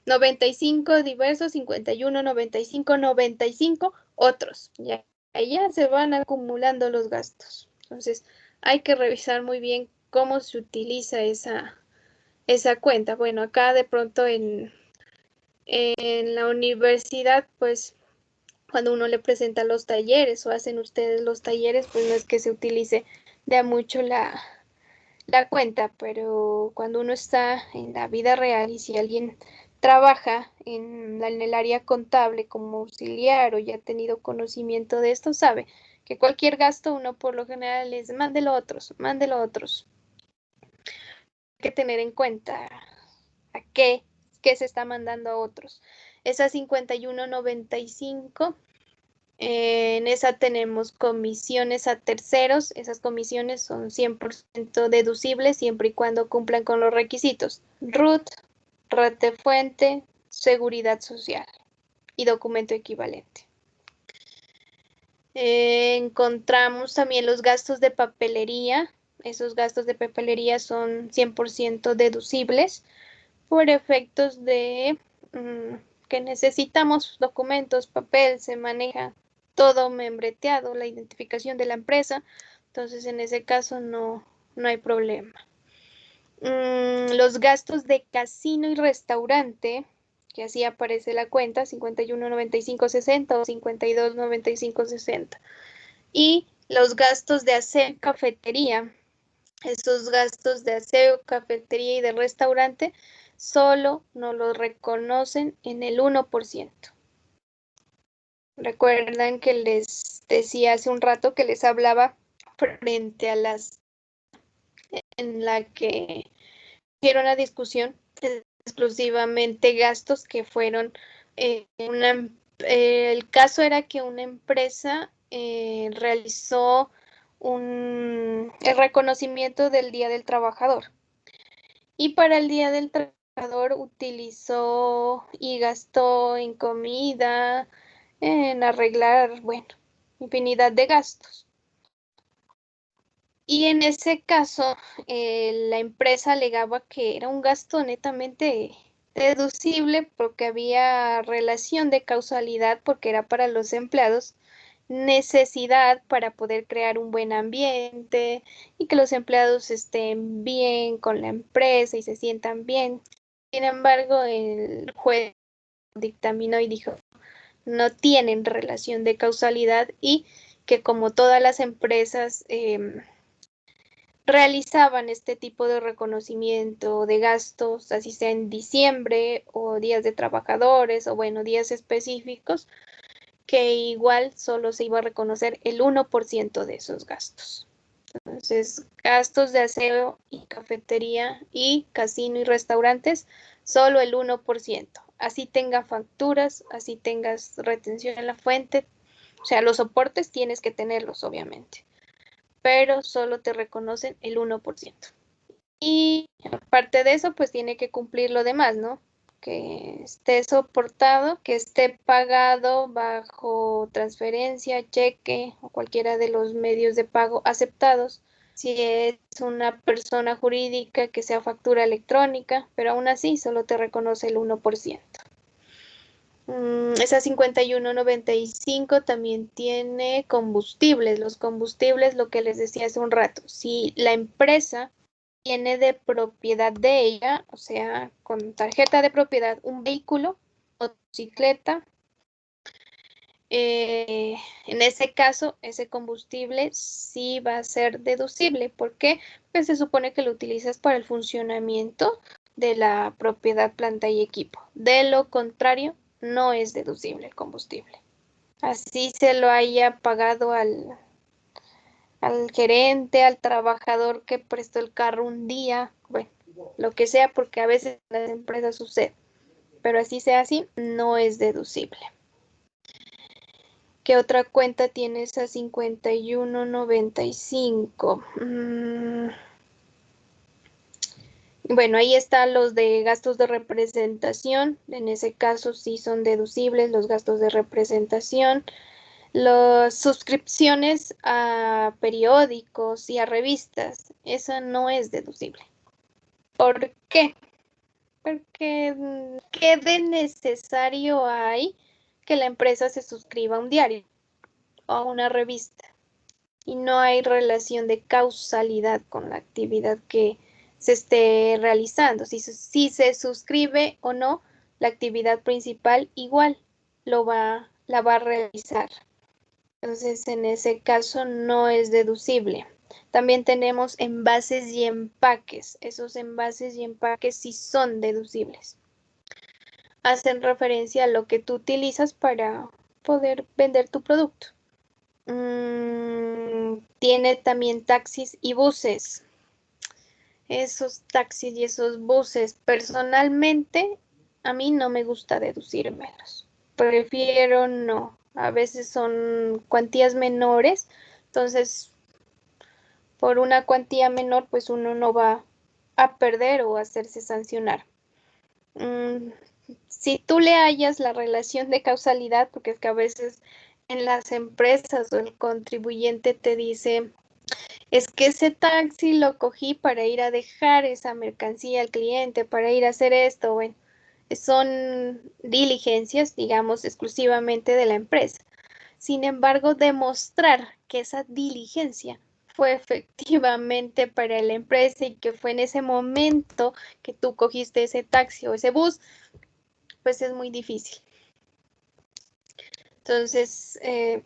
95 diversos, 51, 95, 95 otros. Ya, allá se van acumulando los gastos. Entonces, hay que revisar muy bien cómo se utiliza esa cuenta. Bueno, acá de pronto en la universidad, pues cuando uno le presenta los talleres o hacen ustedes los talleres, pues no es que se utilice de a mucho la cuenta, pero cuando uno está en la vida real y si alguien trabaja en el área contable como auxiliar o ya ha tenido conocimiento de esto, sabe que cualquier gasto uno por lo general es mándelo a otros, mándelo a otros. Hay que tener en cuenta a qué se está mandando a otros. Esa 51.95, en esa tenemos comisiones a terceros. Esas comisiones son 100% deducibles siempre y cuando cumplan con los requisitos. RUT, fuente, seguridad social y documento equivalente. Encontramos también los gastos de papelería. Esos gastos de papelería son 100% deducibles por efectos de que necesitamos documentos, papel, se maneja todo membreteado, la identificación de la empresa, entonces en ese caso no hay problema. Los gastos de casino y restaurante, que así aparece la cuenta, 51.95.60 o 52.95.60. Y los gastos de aseo y cafetería, esos gastos de aseo, cafetería y de restaurante, solo nos los reconocen en el 1%. Recuerdan que les decía hace un rato que les hablaba frente a las en la que hicieron una discusión exclusivamente gastos que fueron el caso era que una empresa realizó el reconocimiento del Día del Trabajador y para el Día del Trabajador utilizó y gastó en comida, en arreglar, bueno, infinidad de gastos. Y en ese caso, la empresa alegaba que era un gasto netamente deducible porque había relación de causalidad porque era para los empleados, necesidad para poder crear un buen ambiente y que los empleados estén bien con la empresa y se sientan bien. Sin embargo, el juez dictaminó y dijo, no tienen relación de causalidad y que como todas las empresas realizaban este tipo de reconocimiento de gastos, así sea en diciembre o días de trabajadores o bueno, días específicos, que igual solo se iba a reconocer el 1% de esos gastos. Entonces, gastos de aseo y cafetería y casino y restaurantes, solo el 1%. Así tenga facturas, así tengas retención en la fuente, o sea, los soportes tienes que tenerlos, obviamente, pero solo te reconocen el 1%. Y aparte de eso, pues tiene que cumplir lo demás, ¿no? Que esté soportado, que esté pagado bajo transferencia, cheque o cualquiera de los medios de pago aceptados. Si es una persona jurídica, que sea factura electrónica, pero aún así solo te reconoce el 1%. Esa 5195 también tiene combustibles. Los combustibles, lo que les decía hace un rato, si la empresa tiene de propiedad de ella, o sea, con tarjeta de propiedad, un vehículo, motocicleta, en ese caso, ese combustible sí va a ser deducible. ¿Por qué? Pues se supone que lo utilizas para el funcionamiento de la propiedad, planta y equipo. De lo contrario, no es deducible el combustible. Así se lo haya pagado al gerente, al trabajador que prestó el carro un día, bueno, lo que sea, porque a veces en las empresas sucede, pero así sea así, no es deducible. ¿Qué otra cuenta tiene esa 5195? Bueno, ahí están los de gastos de representación. En ese caso sí son deducibles los gastos de representación. Las suscripciones a periódicos y a revistas, eso no es deducible. ¿Por qué? Porque ¿qué de necesario hay que la empresa se suscriba a un diario o a una revista? Y no hay relación de causalidad con la actividad que se esté realizando. Si se suscribe o no, la actividad principal igual la va a realizar. Entonces, en ese caso no es deducible. También tenemos envases y empaques. Esos envases y empaques sí son deducibles. Hacen referencia a lo que tú utilizas para poder vender tu producto. Tiene también taxis y buses. Esos taxis y esos buses, personalmente, a mí no me gusta deducírmelos. Prefiero no. A veces son cuantías menores, entonces por una cuantía menor, pues uno no va a perder o a hacerse sancionar. Si tú le hallas la relación de causalidad, porque es que a veces en las empresas o el contribuyente te dice, es que ese taxi lo cogí para ir a dejar esa mercancía al cliente, para ir a hacer esto, bueno, son diligencias, digamos, exclusivamente de la empresa. Sin embargo, demostrar que esa diligencia fue efectivamente para la empresa y que fue en ese momento que tú cogiste ese taxi o ese bus, pues es muy difícil. Entonces,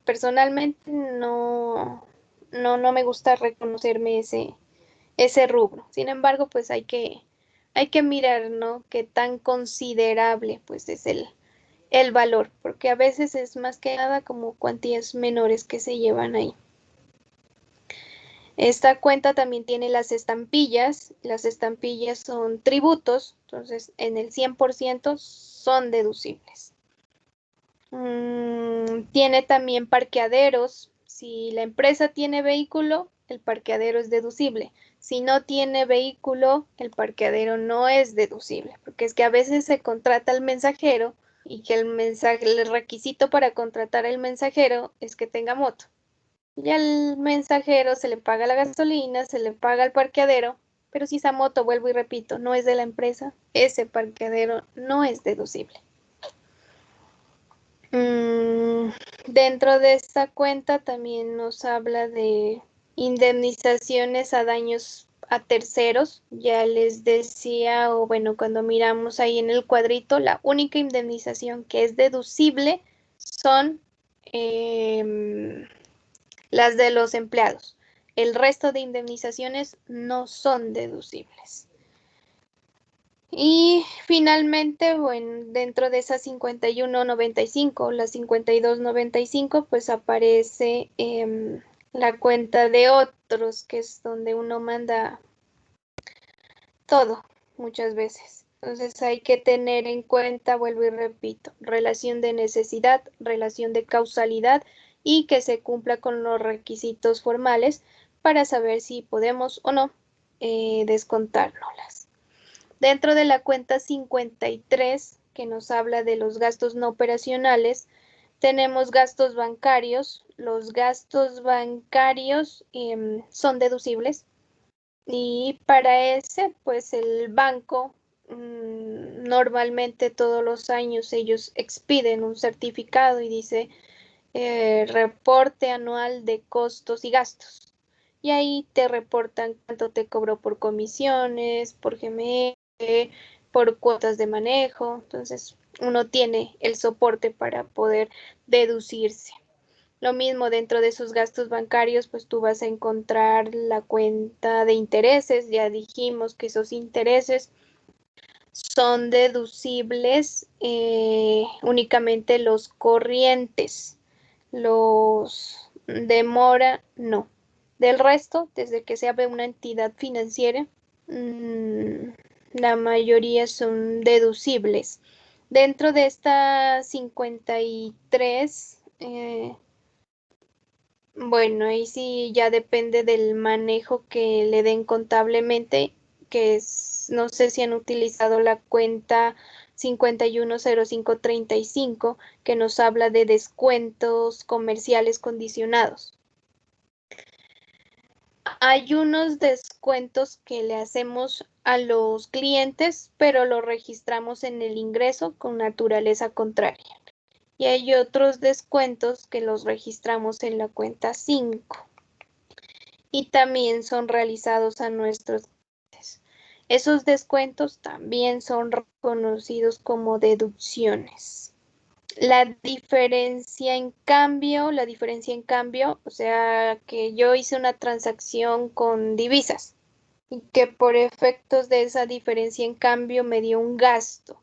personalmente no me gusta reconocerme ese rubro. Sin embargo, pues hay que mirar, ¿no? Qué tan considerable pues es el valor, porque a veces es más que nada como cuantías menores que se llevan ahí. Esta cuenta también tiene las estampillas. Las estampillas son tributos, entonces en el 100% son deducibles. Tiene también parqueaderos. Si la empresa tiene vehículo, el parqueadero es deducible. Si no tiene vehículo, el parqueadero no es deducible, porque es que a veces se contrata al mensajero y que el requisito para contratar al mensajero es que tenga moto. Y al mensajero se le paga la gasolina, se le paga el parqueadero, pero si esa moto, vuelvo y repito, no es de la empresa, ese parqueadero no es deducible. Dentro de esta cuenta también nos habla de indemnizaciones a daños a terceros. Ya les decía, o bueno, cuando miramos ahí en el cuadrito, la única indemnización que es deducible son las de los empleados. El resto de indemnizaciones no son deducibles. Y finalmente, bueno, dentro de esas 51.95, las 52.95, pues aparece la cuenta de otros, que es donde uno manda todo, muchas veces. Entonces hay que tener en cuenta, vuelvo y repito, relación de necesidad, relación de causalidad y que se cumpla con los requisitos formales para saber si podemos o no descontárnoslas. Dentro de la cuenta 53, que nos habla de los gastos no operacionales, tenemos gastos bancarios. Los gastos bancarios son deducibles y para ese, pues el banco normalmente todos los años ellos expiden un certificado y dice reporte anual de costos y gastos. Y ahí te reportan cuánto te cobró por comisiones, por GME, por cuotas de manejo. Entonces, uno tiene el soporte para poder deducirse. Lo mismo dentro de sus gastos bancarios, pues tú vas a encontrar la cuenta de intereses. Ya dijimos que esos intereses son deducibles únicamente los corrientes, los de mora no. Del resto, desde que se abre una entidad financiera, la mayoría son deducibles. Dentro de esta 53, bueno, ahí sí ya depende del manejo que le den contablemente, que es, no sé si han utilizado la cuenta 510535, que nos habla de descuentos comerciales condicionados. Hay unos descuentos que le hacemos a los clientes, pero lo registramos en el ingreso con naturaleza contraria. Y hay otros descuentos que los registramos en la cuenta 5 y también son realizados a nuestros clientes. Esos descuentos también son reconocidos como deducciones. La diferencia en cambio, o sea, que yo hice una transacción con divisas y que por efectos de esa diferencia en cambio me dio un gasto.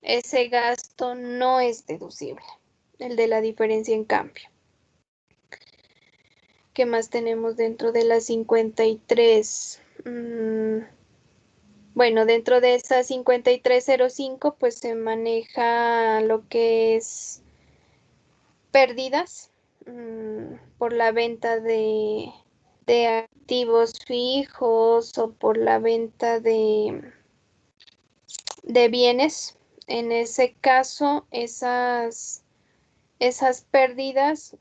Ese gasto no es deducible, el de la diferencia en cambio. ¿Qué más tenemos dentro de las 53? Bueno, dentro de esa 5305, pues se maneja lo que es pérdidas por la venta de activos fijos o por la venta de bienes. En ese caso, esas pérdidas,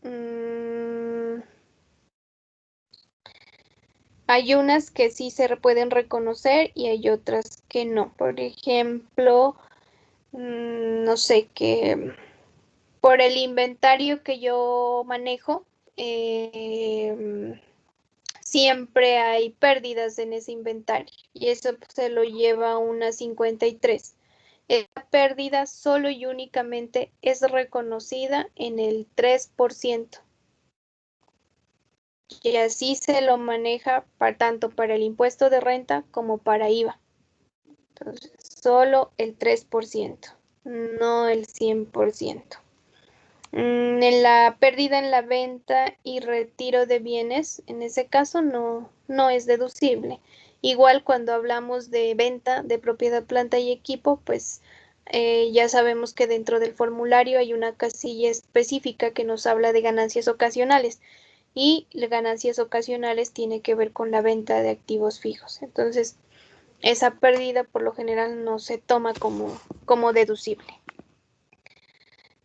hay unas que sí se pueden reconocer y hay otras que no. Por ejemplo, no sé, que por el inventario que yo manejo, siempre hay pérdidas en ese inventario y eso se lo lleva a una 53. Esta pérdida solo y únicamente es reconocida en el 3%. Y así se lo maneja tanto para el impuesto de renta como para IVA. Entonces, solo el 3%, no el 100%. En la pérdida en la venta y retiro de bienes, en ese caso no es deducible. Igual cuando hablamos de venta de propiedad, planta y equipo, pues ya sabemos que dentro del formulario hay una casilla específica que nos habla de ganancias ocasionales y las ganancias ocasionales tiene que ver con la venta de activos fijos. Entonces, esa pérdida por lo general no se toma como deducible.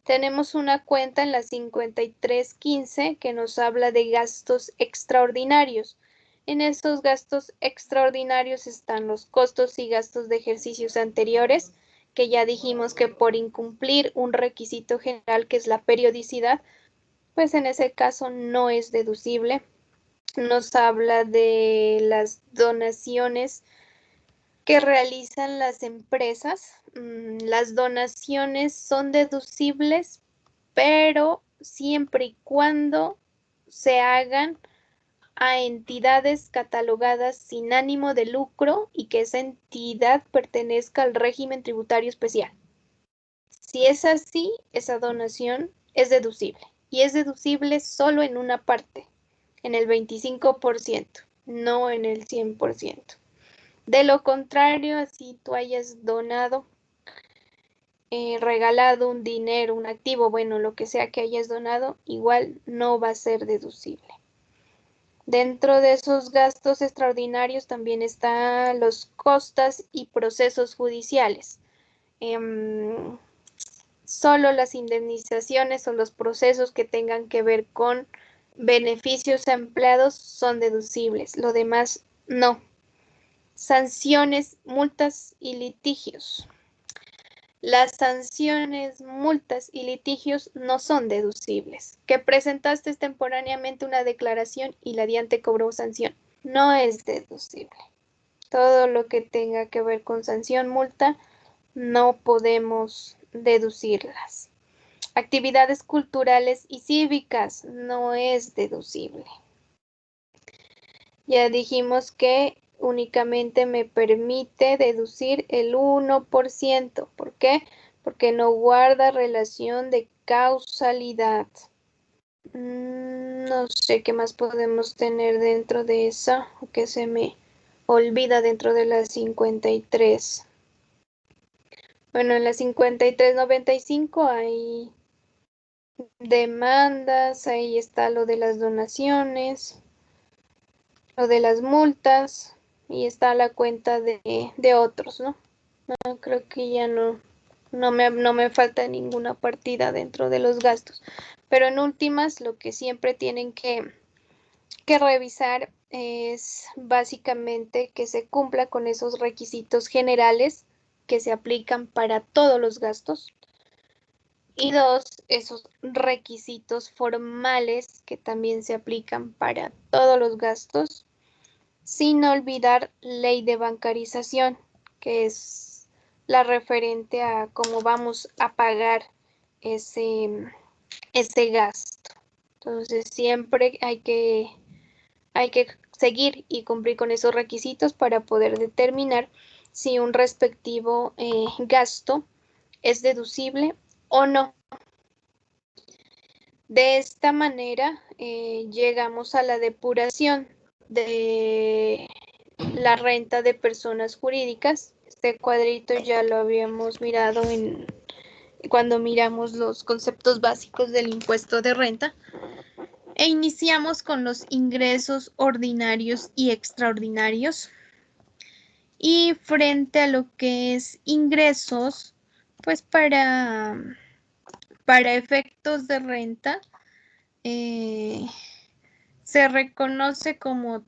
Tenemos una cuenta en la 5315 que nos habla de gastos extraordinarios. En esos gastos extraordinarios están los costos y gastos de ejercicios anteriores, que ya dijimos que por incumplir un requisito general que es la periodicidad, pues en ese caso no es deducible. Nos habla de las donaciones que realizan las empresas. Las donaciones son deducibles, pero siempre y cuando se hagan a entidades catalogadas sin ánimo de lucro y que esa entidad pertenezca al régimen tributario especial. Si es así, esa donación es deducible y es deducible solo en una parte, en el 25%, no en el 100%. De lo contrario, así tú hayas donado, regalado un dinero, un activo, bueno, lo que sea que hayas donado, igual no va a ser deducible. Dentro de esos gastos extraordinarios también están los costas y procesos judiciales. Solo las indemnizaciones o los procesos que tengan que ver con beneficios a empleados son deducibles, lo demás no. Sanciones, multas y litigios. Las sanciones, multas y litigios no son deducibles. Que presentaste temporáneamente una declaración y la DIAN te cobró sanción, no es deducible. Todo lo que tenga que ver con sanción, multa, no podemos deducirlas. Actividades culturales y cívicas no es deducible. Ya dijimos que únicamente me permite deducir el 1%. ¿Por qué? Porque no guarda relación de causalidad. No sé qué más podemos tener dentro de esa, o que se me olvida dentro de la 53. Bueno, en la 5395 hay demandas, ahí está lo de las donaciones, lo de las multas y está la cuenta de otros, ¿no? No, creo que ya no me falta ninguna partida dentro de los gastos. Pero en últimas, lo que siempre tienen que revisar es básicamente que se cumpla con esos requisitos generales que se aplican para todos los gastos. Y dos, esos requisitos formales que también se aplican para todos los gastos, sin olvidar ley de bancarización, que es la referente a cómo vamos a pagar ese gasto. Entonces siempre hay que seguir y cumplir con esos requisitos para poder determinar si un respectivo gasto es deducible o no. De esta manera llegamos a la depuración de la renta de personas jurídicas. Este cuadrito ya lo habíamos mirado cuando miramos los conceptos básicos del impuesto de renta. E iniciamos con los ingresos ordinarios y extraordinarios. Y frente a lo que es ingresos, pues para efectos de renta, se reconoce como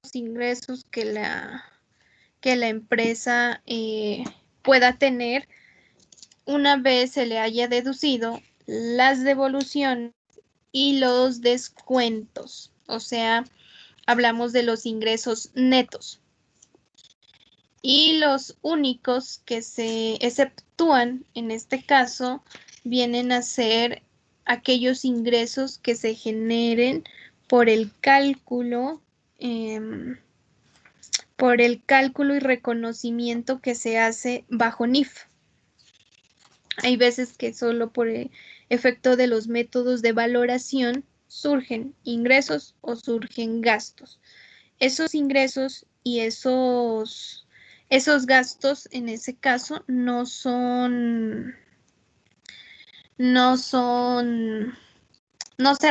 los ingresos que la empresa pueda tener una vez se le haya deducido las devoluciones y los descuentos. O sea, hablamos de los ingresos netos. Y los únicos que se exceptúan en este caso vienen a ser aquellos ingresos que se generen por el cálculo y reconocimiento que se hace bajo NIF. Hay veces que solo por efecto de los métodos de valoración surgen ingresos o surgen gastos. Esos ingresos y esos gastos en ese caso no se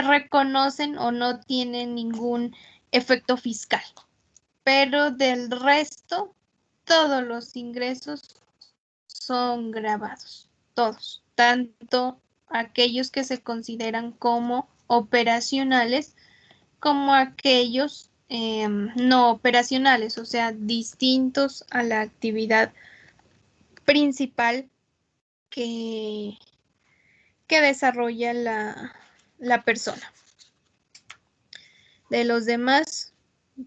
reconocen o no tienen ningún efecto fiscal. Pero del resto, todos los ingresos son grabados, todos, tanto aquellos que se consideran como operacionales como aquellos no operacionales, o sea, distintos a la actividad principal que desarrolla la persona. De los demás,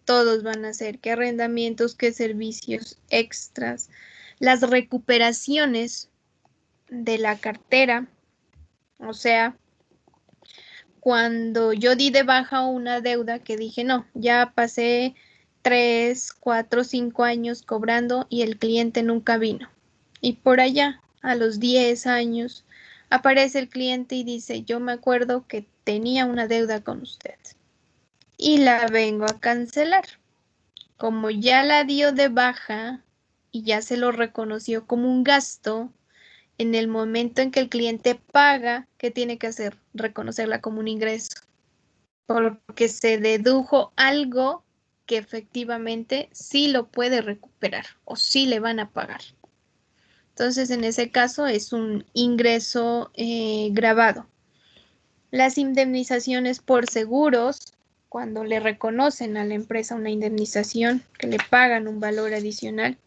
todos van a ser que arrendamientos, que servicios extras, las recuperaciones de la cartera, o sea, cuando yo di de baja una deuda que dije, no, ya pasé 3, 4, 5 años cobrando y el cliente nunca vino. Y por allá, a los 10 años, aparece el cliente y dice, yo me acuerdo que tenía una deuda con usted y la vengo a cancelar. Como ya la dio de baja y ya se lo reconoció como un gasto, en el momento en que el cliente paga, ¿qué tiene que hacer? Reconocerla como un ingreso, porque se dedujo algo que efectivamente sí lo puede recuperar o sí le van a pagar. Entonces, en ese caso es un ingreso grabado. Las indemnizaciones por seguros, cuando le reconocen a la empresa una indemnización, que le pagan un valor adicional,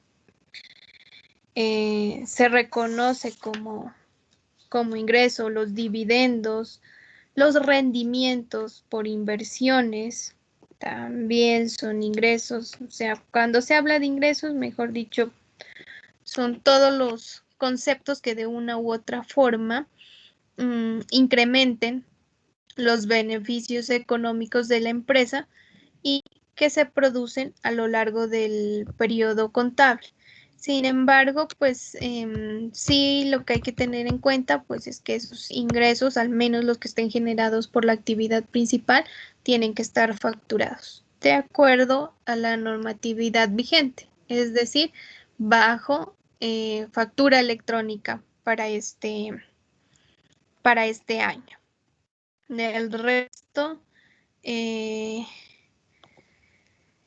se reconoce como ingreso. Los dividendos, los rendimientos por inversiones, también son ingresos. O sea, cuando se habla de ingresos, mejor dicho, son todos los conceptos que de una u otra forma incrementen los beneficios económicos de la empresa y que se producen a lo largo del periodo contable. Sin embargo, pues sí, lo que hay que tener en cuenta pues es que esos ingresos, al menos los que estén generados por la actividad principal, tienen que estar facturados de acuerdo a la normatividad vigente, es decir, bajo factura electrónica para este año. El resto,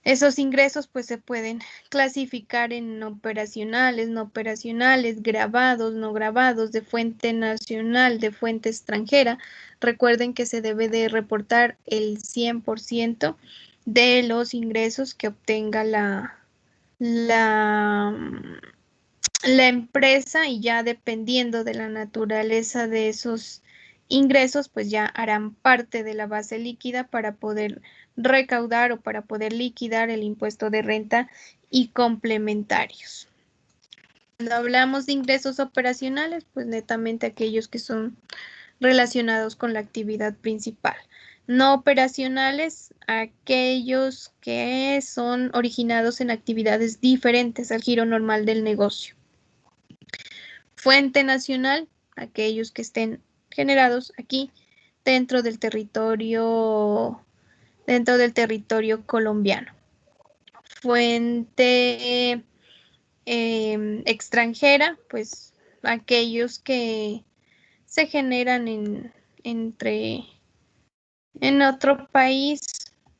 esos ingresos pues se pueden clasificar en operacionales, no operacionales, grabados, no grabados, de fuente nacional, de fuente extranjera. Recuerden que se debe de reportar el 100% de los ingresos que obtenga la empresa, y ya dependiendo de la naturaleza de esos ingresos, pues ya harán parte de la base líquida para poder recaudar o para poder liquidar el impuesto de renta y complementarios. Cuando hablamos de ingresos operacionales, pues netamente aquellos que son relacionados con la actividad principal. No operacionales, aquellos que son originados en actividades diferentes al giro normal del negocio. Fuente nacional, aquellos que estén generados aquí dentro del territorio colombiano. Fuente extranjera, pues aquellos que se generan en otro país,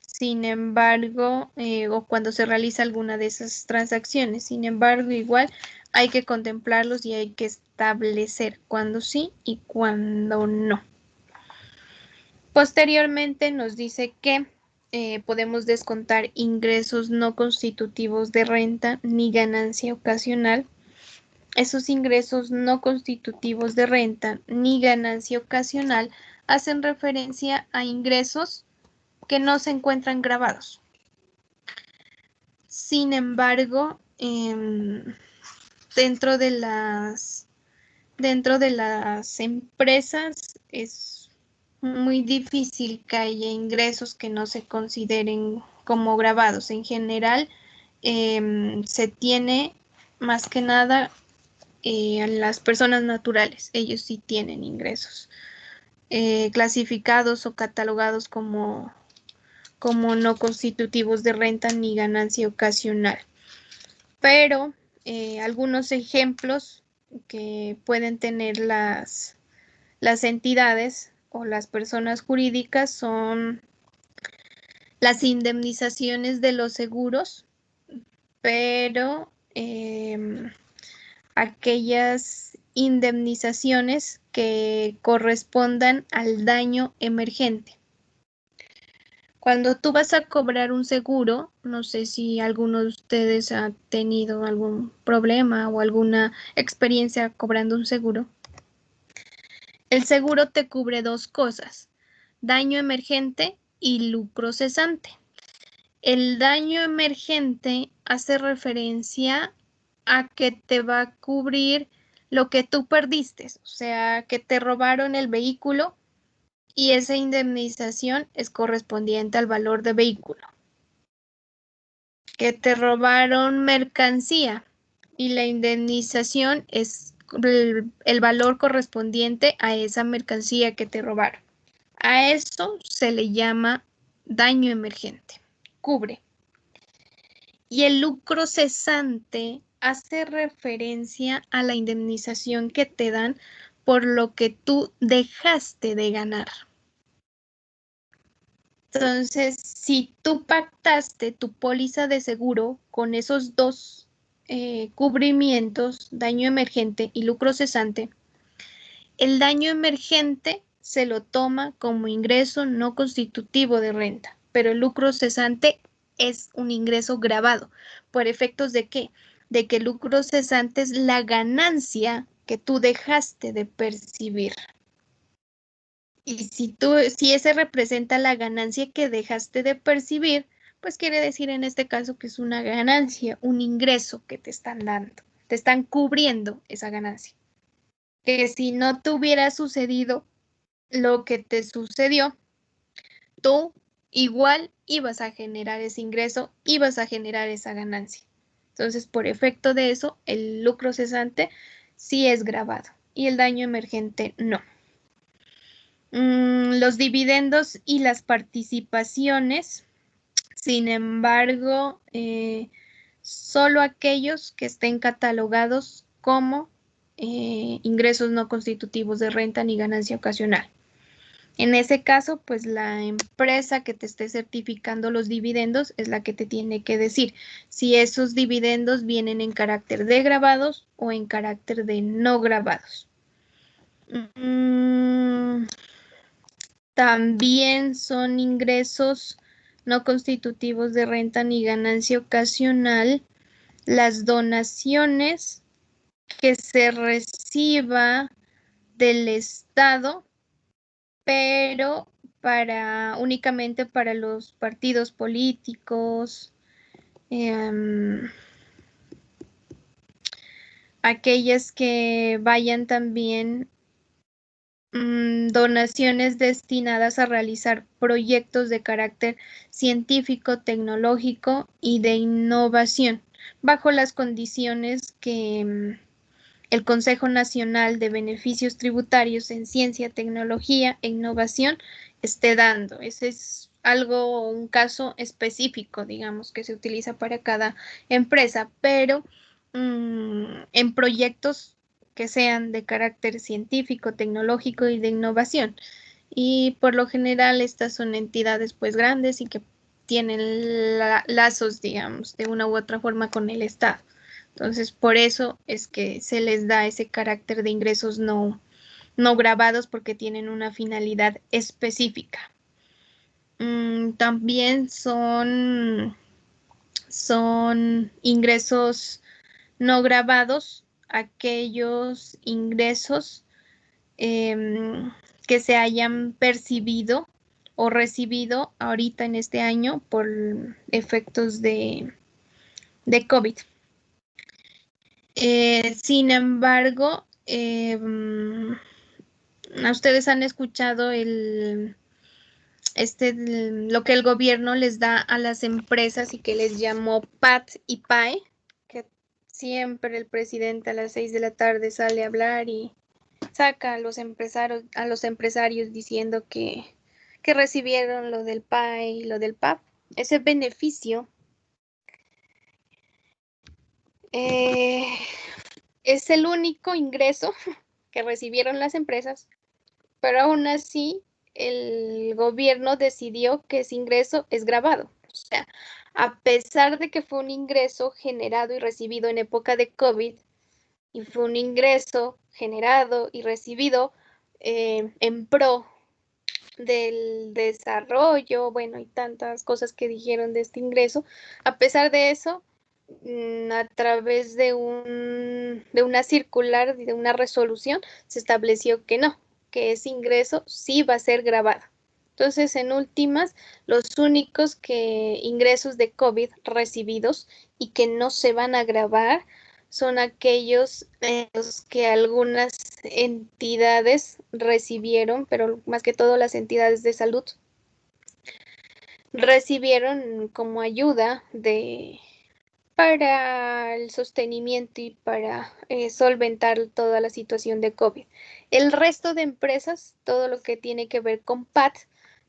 sin embargo, o cuando se realiza alguna de esas transacciones. Sin embargo, igual hay que contemplarlos y hay que establecer cuándo sí y cuándo no. Posteriormente nos dice que podemos descontar ingresos no constitutivos de renta ni ganancia ocasional. Esos ingresos no constitutivos de renta ni ganancia ocasional hacen referencia a ingresos que no se encuentran grabados. Sin embargo, dentro de las empresas es muy difícil que haya ingresos que no se consideren como grabados. En general, se tiene más que nada a las personas naturales. Ellos sí tienen ingresos clasificados o catalogados como no constitutivos de renta ni ganancia ocasional. Pero algunos ejemplos que pueden tener las entidades o las personas jurídicas son las indemnizaciones de los seguros, pero aquellas indemnizaciones que correspondan al daño emergente. Cuando tú vas a cobrar un seguro, no sé si alguno de ustedes ha tenido algún problema o alguna experiencia cobrando un seguro. El seguro te cubre dos cosas: daño emergente y lucro cesante. El daño emergente hace referencia a que te va a cubrir lo que tú perdiste, o sea, que te robaron el vehículo y esa indemnización es correspondiente al valor de vehículo. Que te robaron mercancía y la indemnización es el valor correspondiente a esa mercancía que te robaron. A esto se le llama daño emergente, cubre. Y el lucro cesante hace referencia a la indemnización que te dan por lo que tú dejaste de ganar. Entonces, si tú pactaste tu póliza de seguro con esos dos cubrimientos, daño emergente y lucro cesante, el daño emergente se lo toma como ingreso no constitutivo de renta, pero el lucro cesante es un ingreso grabado. ¿Por efectos de qué? De que el lucro cesante es la ganancia que tú dejaste de percibir. Y si ese representa la ganancia que dejaste de percibir, pues quiere decir en este caso que es una ganancia, un ingreso que te están dando, te están cubriendo esa ganancia. Que si no te hubiera sucedido lo que te sucedió, tú igual ibas a generar ese ingreso, ibas a generar esa ganancia. Entonces, por efecto de eso, el lucro cesante sí es grabado y el daño emergente no. Los dividendos y las participaciones, sin embargo, solo aquellos que estén catalogados como ingresos no constitutivos de renta ni ganancia ocasional. En ese caso, pues la empresa que te esté certificando los dividendos es la que te tiene que decir si esos dividendos vienen en carácter de grabados o en carácter de no grabados. También son ingresos no constitutivos de renta ni ganancia ocasional las donaciones que se reciba del Estado, pero únicamente para los partidos políticos, aquellas que vayan también donaciones destinadas a realizar proyectos de carácter científico, tecnológico y de innovación, bajo las condiciones que el Consejo Nacional de Beneficios Tributarios en Ciencia, Tecnología e Innovación esté dando. Ese es un caso específico, digamos, que se utiliza para cada empresa, pero en proyectos que sean de carácter científico, tecnológico y de innovación. Y por lo general estas son entidades pues grandes y que tienen lazos, digamos, de una u otra forma con el Estado. Entonces, por eso es que se les da ese carácter de ingresos no grabados porque tienen una finalidad específica. También son ingresos no grabados aquellos ingresos que se hayan percibido o recibido ahorita en este año por efectos de COVID. Sin embargo, ustedes han escuchado lo que el gobierno les da a las empresas y que les llamó PAT y PAE, que siempre el presidente a las 6 de la tarde sale a hablar y saca a los empresarios diciendo que recibieron lo del PAE y lo del PAP. Ese beneficio es el único ingreso que recibieron las empresas, pero aún así el gobierno decidió que ese ingreso es grabado. O sea, a pesar de que fue un ingreso generado y recibido en época de COVID, y fue un ingreso generado y recibido en pro del desarrollo, bueno, y tantas cosas que dijeron de este ingreso, a pesar de eso, a través de una circular, de una resolución, se estableció que no, que ese ingreso sí va a ser grabado. Entonces, en últimas, los únicos ingresos de COVID recibidos y que no se van a grabar son aquellos los que algunas entidades recibieron, pero más que todo las entidades de salud, recibieron como ayuda para el sostenimiento y para solventar toda la situación de COVID. El resto de empresas, todo lo que tiene que ver con PAT,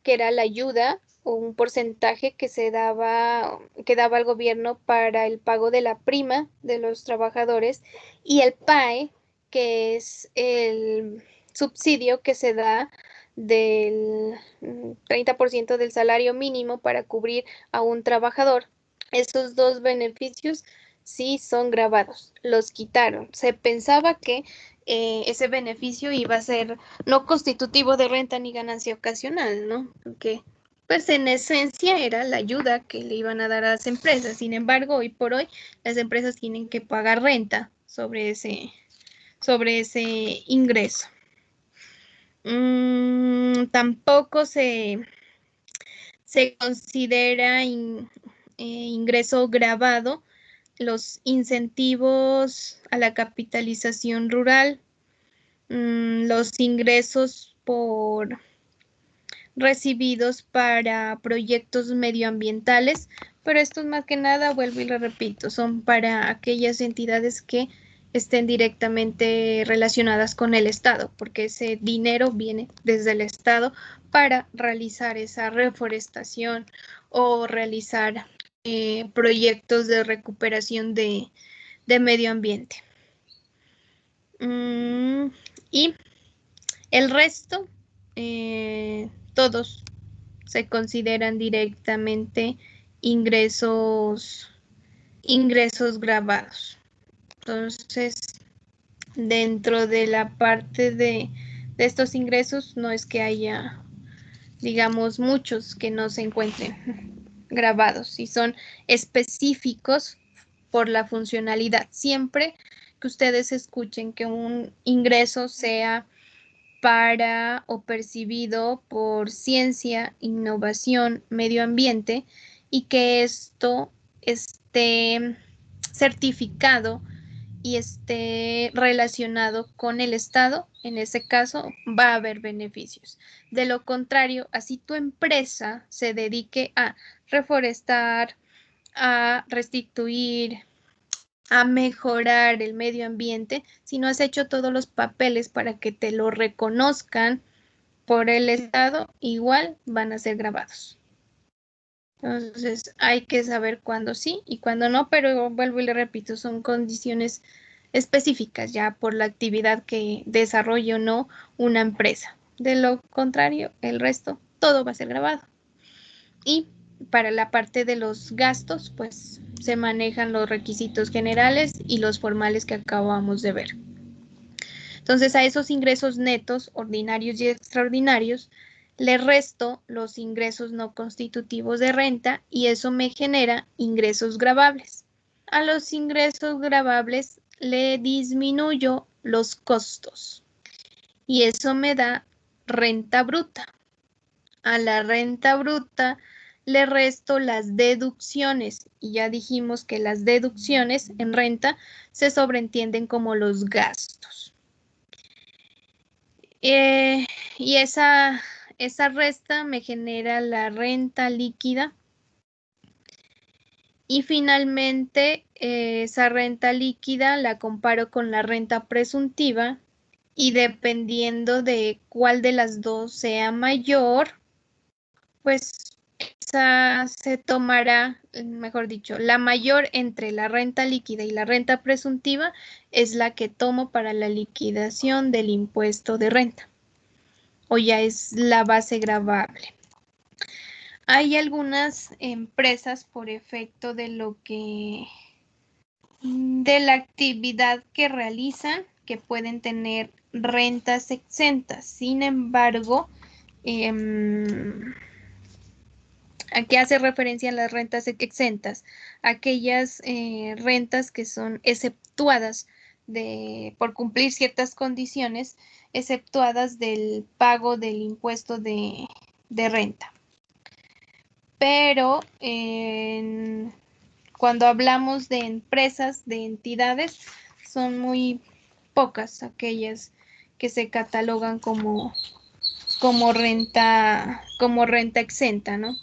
que era la ayuda o un porcentaje que daba el gobierno para el pago de la prima de los trabajadores, y el PAE, que es el subsidio que se da del 30% del salario mínimo para cubrir a un trabajador. Esos dos beneficios sí son grabados, los quitaron. Se pensaba que ese beneficio iba a ser no constitutivo de renta ni ganancia ocasional, ¿no? Porque pues en esencia era la ayuda que le iban a dar a las empresas. Sin embargo, hoy por hoy las empresas tienen que pagar renta sobre ese ingreso. Tampoco se considera ingreso grabado los incentivos a la capitalización rural, los ingresos por recibidos para proyectos medioambientales, pero estos más que nada, vuelvo y lo repito, son para aquellas entidades que estén directamente relacionadas con el Estado, porque ese dinero viene desde el Estado para realizar esa reforestación o realizar proyectos de recuperación de medio ambiente. Y el resto, todos se consideran directamente ingresos grabados. Entonces, dentro de la parte de estos ingresos, no es que haya, digamos, muchos que no se encuentren grabados, y son específicos por la funcionalidad. Siempre que ustedes escuchen que un ingreso sea para o percibido por ciencia, innovación, medio ambiente, y que esto esté certificado y esté relacionado con el Estado, en ese caso va a haber beneficios. De lo contrario, así tu empresa se dedique a reforestar, a restituir, a mejorar el medio ambiente, si no has hecho todos los papeles para que te lo reconozcan por el Estado, igual van a ser grabados. Entonces hay que saber cuándo sí y cuándo no, pero vuelvo y le repito, son condiciones específicas ya por la actividad que desarrolle o no una empresa. De lo contrario, el resto, todo va a ser grabado. Y para la parte de los gastos, pues se manejan los requisitos generales y los formales que acabamos de ver. Entonces, a esos ingresos netos, ordinarios y extraordinarios, le resto los ingresos no constitutivos de renta y eso me genera ingresos gravables. A los ingresos gravables le disminuyo los costos y eso me da renta bruta. A la renta bruta le resto las deducciones y ya dijimos que las deducciones en renta se sobreentienden como los gastos. Y esa resta me genera la renta líquida. Y finalmente, esa renta líquida la comparo con la renta presuntiva y dependiendo de cuál de las dos sea mayor, pues esa se tomará, mejor dicho, la mayor entre la renta líquida y la renta presuntiva es la que tomo para la liquidación del impuesto de renta, o ya es la base gravable. Hay algunas empresas por efecto de la actividad que realizan que pueden tener rentas exentas. Sin embargo, ¿a qué hace referencia las rentas exentas? Aquellas rentas que son exceptuadas por cumplir ciertas condiciones, exceptuadas del pago del impuesto de cuando hablamos de empresas, de entidades, son muy pocas aquellas que se catalogan como renta exenta, ¿no?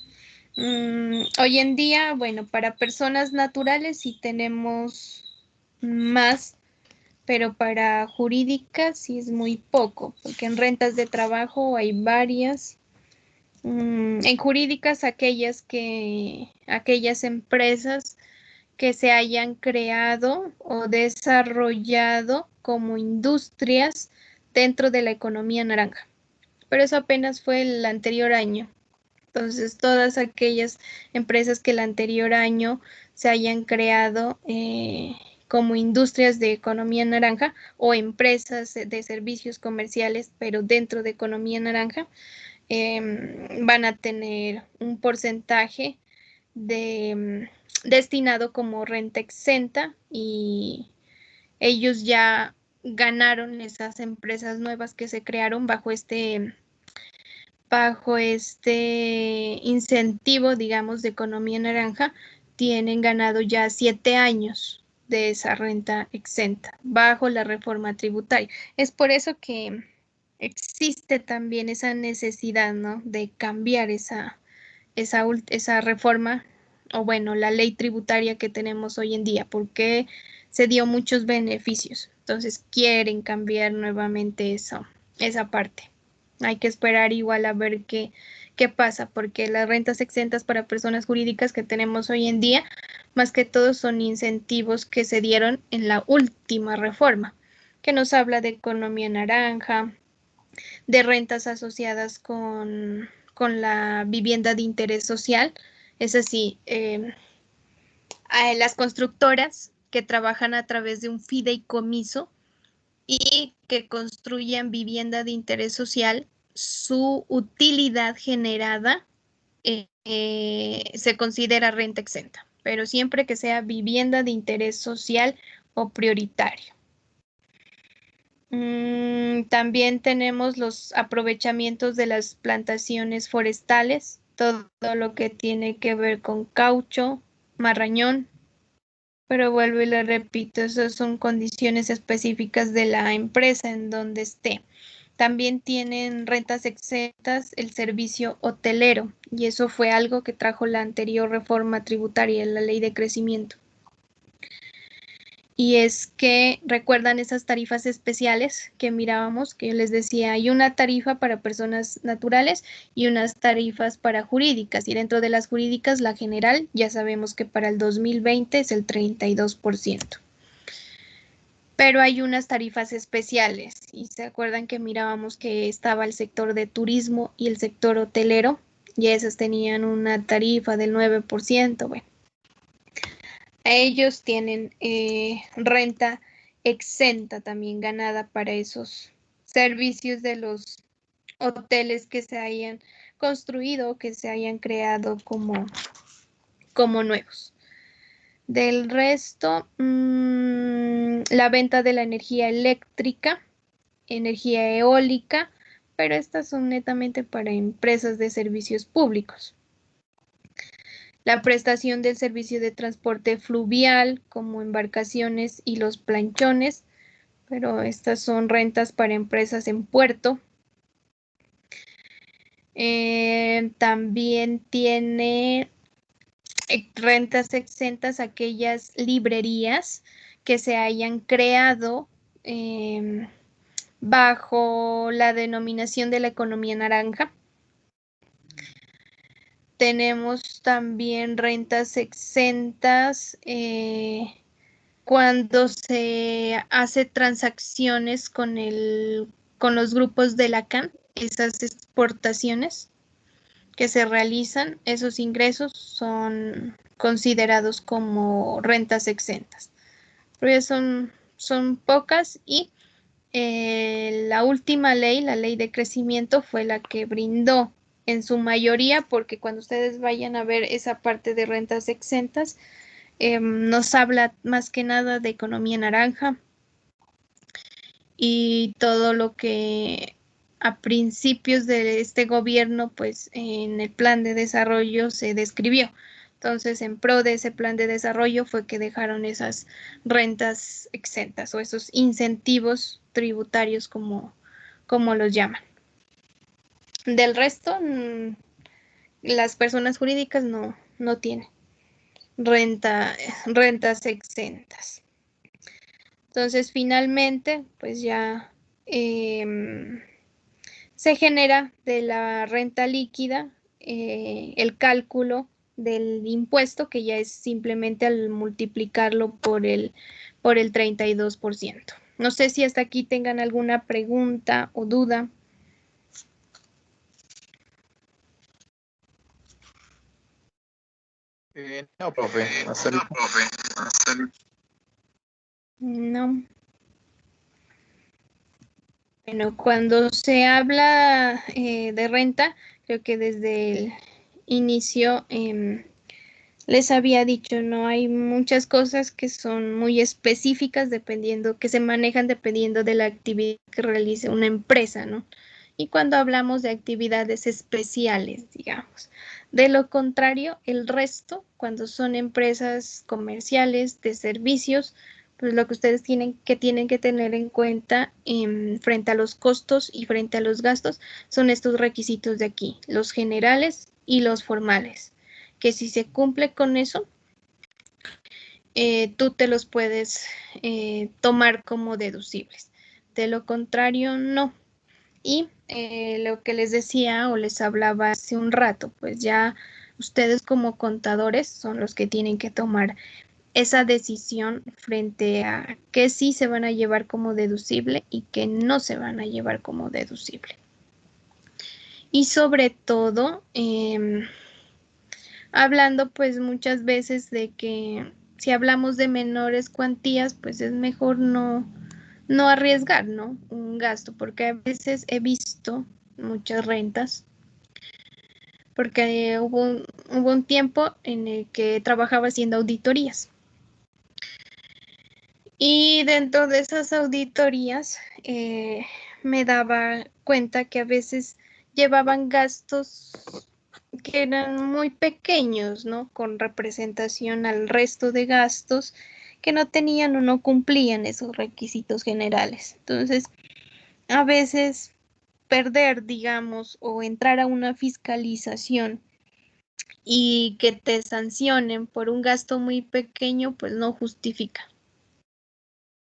Hoy en día, bueno, para personas naturales sí tenemos más, pero para jurídicas sí es muy poco, porque en rentas de trabajo hay varias. En jurídicas aquellas empresas que se hayan creado o desarrollado como industrias dentro de la economía naranja. Pero eso apenas fue el anterior año. Entonces, todas aquellas empresas que el anterior año se hayan creado como industrias de economía naranja o empresas de servicios comerciales, pero dentro de economía naranja, van a tener un porcentaje destinado como renta exenta, y ellos ya ganaron, esas empresas nuevas que se crearon bajo este incentivo, digamos, de economía naranja, tienen ganado ya 7 años de esa renta exenta bajo la reforma tributaria. Es por eso que existe también esa necesidad, ¿no?, de cambiar esa reforma, o bueno, la ley tributaria que tenemos hoy en día, porque se dio muchos beneficios. Entonces quieren cambiar nuevamente esa parte. Hay que esperar igual a ver qué pasa, porque las rentas exentas para personas jurídicas que tenemos hoy en día, más que todo son incentivos que se dieron en la última reforma, que nos habla de economía naranja, de rentas asociadas con la vivienda de interés social. Es así, las constructoras que trabajan a través de un fideicomiso y que construyan vivienda de interés social, su utilidad generada se considera renta exenta, pero siempre que sea vivienda de interés social o prioritario. También tenemos los aprovechamientos de las plantaciones forestales, todo lo que tiene que ver con caucho, marrañón, pero vuelvo y le repito, esas son condiciones específicas de la empresa en donde esté. También tienen rentas exentas el servicio hotelero, y eso fue algo que trajo la anterior reforma tributaria, la ley de crecimiento. Y es que recuerdan esas tarifas especiales que mirábamos, que yo les decía, hay una tarifa para personas naturales y unas tarifas para jurídicas, y dentro de las jurídicas la general ya sabemos que para el 2020 es el 32%. Pero hay unas tarifas especiales, y se acuerdan que mirábamos que estaba el sector de turismo y el sector hotelero, y esas tenían una tarifa del 9%, bueno. Ellos tienen renta exenta también ganada para esos servicios de los hoteles que se hayan construido, que se hayan creado como nuevos. Del resto, la venta de la energía eléctrica, energía eólica, pero estas son netamente para empresas de servicios públicos. La prestación del servicio de transporte fluvial, como embarcaciones y los planchones, pero estas son rentas para empresas en puerto. También tiene rentas exentas aquellas librerías que se hayan creado bajo la denominación de la economía naranja. Tenemos también rentas exentas cuando se hace transacciones con los grupos de la CAN, esas exportaciones que se realizan, esos ingresos son considerados como rentas exentas. Pero ya son pocas, y la última ley, la ley de crecimiento, fue la que brindó en su mayoría, porque cuando ustedes vayan a ver esa parte de rentas exentas, nos habla más que nada de economía naranja y todo lo que a principios de este gobierno, pues en el plan de desarrollo se describió. Entonces, en pro de ese plan de desarrollo fue que dejaron esas rentas exentas o esos incentivos tributarios como los llaman. Del resto, las personas jurídicas no tienen rentas exentas. Entonces, finalmente, pues ya se genera de la renta líquida el cálculo del impuesto, que ya es simplemente al multiplicarlo por el 32%. No sé si hasta aquí tengan alguna pregunta o duda. No, profe. Hasta ahorita. No. Bueno, cuando se habla de renta, creo que desde el inicio les había dicho, no hay muchas cosas que son muy específicas que se manejan dependiendo de la actividad que realice una empresa, ¿no? Y cuando hablamos de actividades especiales, digamos. De lo contrario, el resto, cuando son empresas comerciales de servicios, pues lo que ustedes tienen que tener en cuenta frente a los costos y frente a los gastos son estos requisitos de aquí, los generales y los formales, que si se cumple con eso, tú te los puedes tomar como deducibles. De lo contrario, no. Y lo que les decía o les hablaba hace un rato, pues ya ustedes como contadores son los que tienen que tomar esa decisión frente a qué sí se van a llevar como deducible y qué no se van a llevar como deducible. Y sobre todo, hablando pues muchas veces de que si hablamos de menores cuantías, pues es mejor no arriesgar, ¿no? Un gasto, porque a veces he visto muchas rentas, porque hubo un tiempo en el que trabajaba haciendo auditorías. Y dentro de esas auditorías me daba cuenta que a veces llevaban gastos que eran muy pequeños, ¿no? Con representación al resto de gastos que no tenían o no cumplían esos requisitos generales. Entonces, a veces perder, digamos, o entrar a una fiscalización y que te sancionen por un gasto muy pequeño, pues no justifica.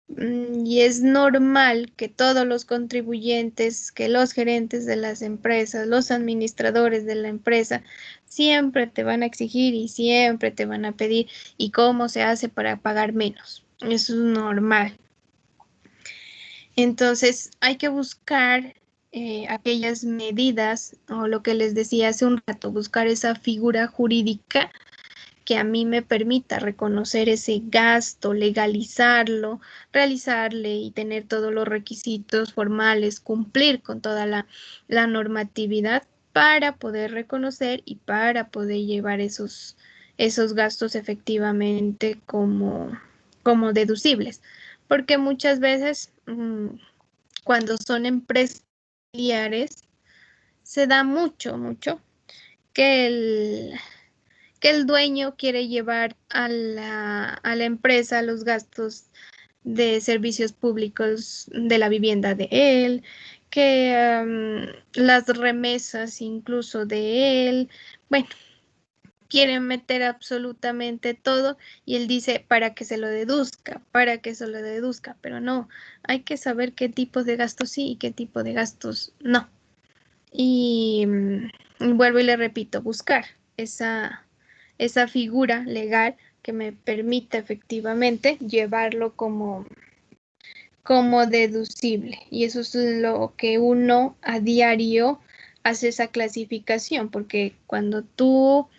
Y es normal que todos los contribuyentes, que los gerentes de las empresas, los administradores de la empresa, siempre te van a exigir y siempre te van a pedir y cómo se hace para pagar menos. Eso es normal. Entonces hay que buscar aquellas medidas o lo que les decía hace un rato, buscar esa figura jurídica que a mí me permita reconocer ese gasto, legalizarlo, realizarle y tener todos los requisitos formales, cumplir con toda la normatividad para poder reconocer y para poder llevar esos gastos efectivamente como deducibles. Porque muchas veces cuando son empresas familiares se da mucho que el dueño quiere llevar a la empresa los gastos de servicios públicos de la vivienda de él, que las remesas incluso de él, bueno, quieren meter absolutamente todo y él dice para que se lo deduzca, pero no, hay que saber qué tipo de gastos sí y qué tipo de gastos no. Y vuelvo y le repito, buscar esa figura legal que me permita efectivamente llevarlo como deducible. Y eso es lo que uno a diario hace esa clasificación, porque cuando tú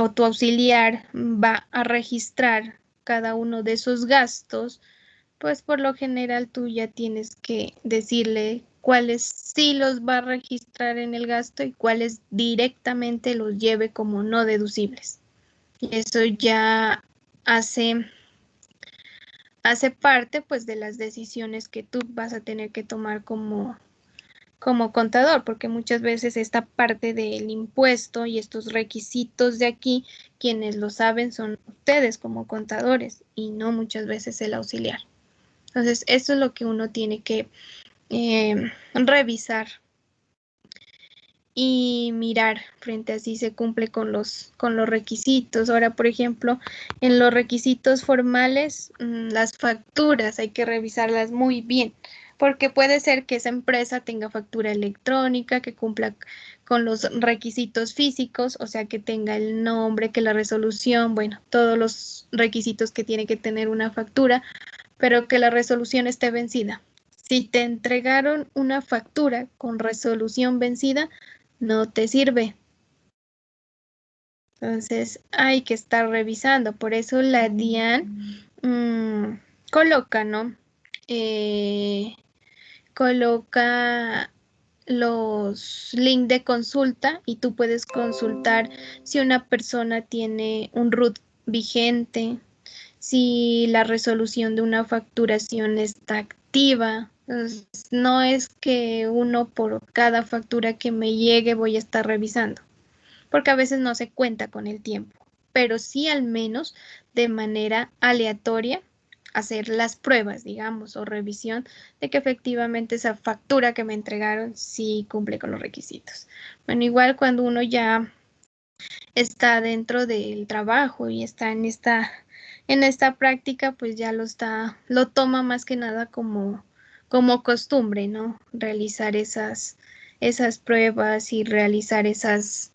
o tu auxiliar va a registrar cada uno de esos gastos, pues por lo general tú ya tienes que decirle cuáles sí los va a registrar en el gasto y cuáles directamente los lleve como no deducibles. Y eso ya hace parte pues de las decisiones que tú vas a tener que tomar como como contador, porque muchas veces esta parte del impuesto y estos requisitos de aquí, quienes lo saben son ustedes como contadores y no muchas veces el auxiliar. Entonces, eso es lo que uno tiene que revisar y mirar frente a si se cumple con los requisitos. Ahora, por ejemplo, en los requisitos formales, las facturas hay que revisarlas muy bien, porque puede ser que esa empresa tenga factura electrónica, que cumpla con los requisitos físicos, o sea, que tenga el nombre, que la resolución, bueno, todos los requisitos que tiene que tener una factura, pero que la resolución esté vencida. Si te entregaron una factura con resolución vencida, no te sirve. Entonces hay que estar revisando. Por eso la DIAN coloca, ¿no? Coloca los links de consulta y tú puedes consultar si una persona tiene un RUT vigente, si la resolución de una facturación está activa. Entonces, no es que uno por cada factura que me llegue voy a estar revisando, porque a veces no se cuenta con el tiempo, pero sí al menos de manera aleatoria hacer las pruebas, digamos, o revisión de que efectivamente esa factura que me entregaron sí cumple con los requisitos. Bueno, igual cuando uno ya está dentro del trabajo y está en esta práctica, pues ya lo toma más que nada como costumbre, ¿no? Realizar esas pruebas y realizar esas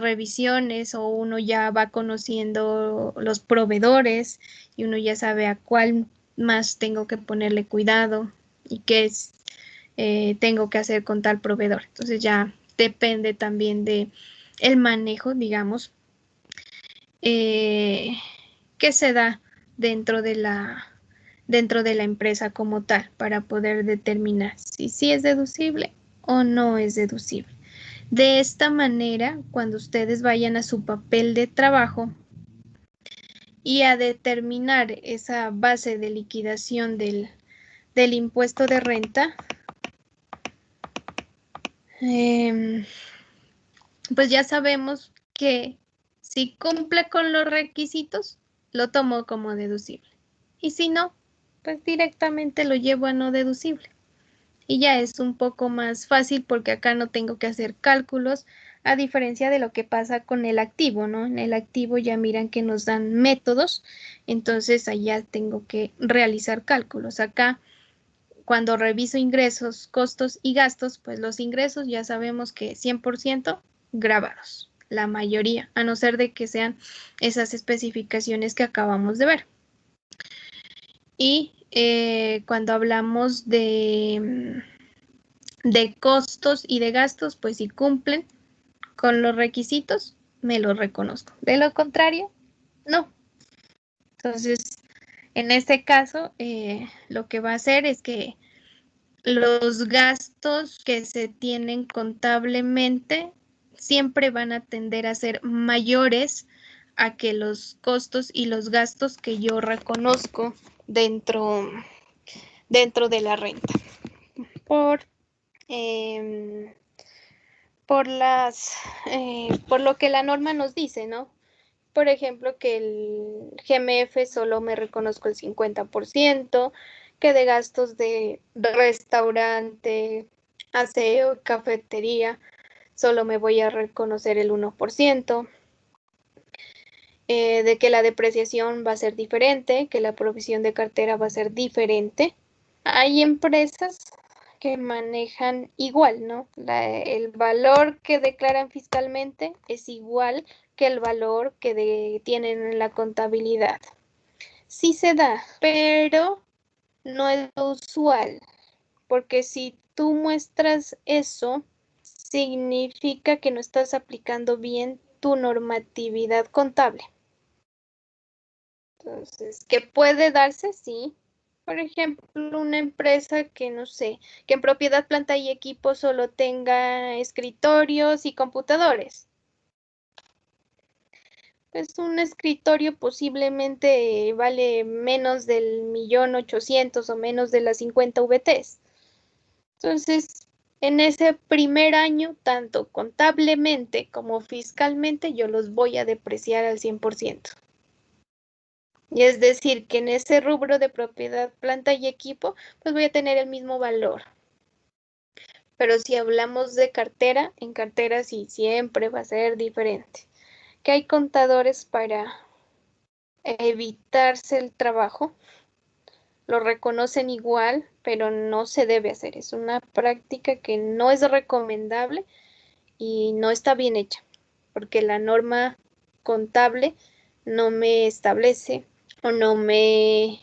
revisiones, o uno ya va conociendo los proveedores y uno ya sabe a cuál más tengo que ponerle cuidado y qué tengo que hacer con tal proveedor. Entonces ya depende también de el manejo, digamos, que se da dentro de la empresa como tal, para poder determinar si sí es deducible o no es deducible. De esta manera, cuando ustedes vayan a su papel de trabajo y a determinar esa base de liquidación del impuesto de renta, pues ya sabemos que si cumple con los requisitos, lo tomo como deducible. Y si no, pues directamente lo llevo a no deducible. Y ya es un poco más fácil porque acá no tengo que hacer cálculos, a diferencia de lo que pasa con el activo, ¿no? En el activo ya miran que nos dan métodos, entonces allá tengo que realizar cálculos. Acá, cuando reviso ingresos, costos y gastos, pues los ingresos ya sabemos que 100% grabados, la mayoría, a no ser de que sean esas especificaciones que acabamos de ver. Y cuando hablamos de costos y de gastos, pues si cumplen con los requisitos, me los reconozco. De lo contrario, no. Entonces, en este caso, lo que va a hacer es que los gastos que se tienen contablemente siempre van a tender a ser mayores a que los costos y los gastos que yo reconozco dentro de la renta. Por lo que la norma nos dice, ¿no? Por ejemplo, que el GMF solo me reconozco el 50%, que de gastos de restaurante, aseo, cafetería, solo me voy a reconocer el 1%, de que la depreciación va a ser diferente, que la provisión de cartera va a ser diferente. Hay empresas que manejan igual, ¿no? El valor que declaran fiscalmente es igual que el valor que tienen en la contabilidad. Sí se da, pero no es lo usual, porque si tú muestras eso, significa que no estás aplicando bien tu normatividad contable. Entonces, ¿qué puede darse? Sí. Por ejemplo, una empresa que, no sé, que en propiedad, planta y equipo solo tenga escritorios y computadores. Pues un escritorio posiblemente vale menos del 1.800.000 o menos de las 50 VTs. Entonces, En ese primer año, tanto contablemente como fiscalmente, yo los voy a depreciar al 100%. Y es decir, que en ese rubro de propiedad, planta y equipo, pues voy a tener el mismo valor. Pero si hablamos de cartera, en cartera sí siempre va a ser diferente. Que hay contadores para evitarse el trabajo, lo reconocen igual, pero no se debe hacer. Es una práctica que no es recomendable y no está bien hecha, porque la norma contable no me establece o no me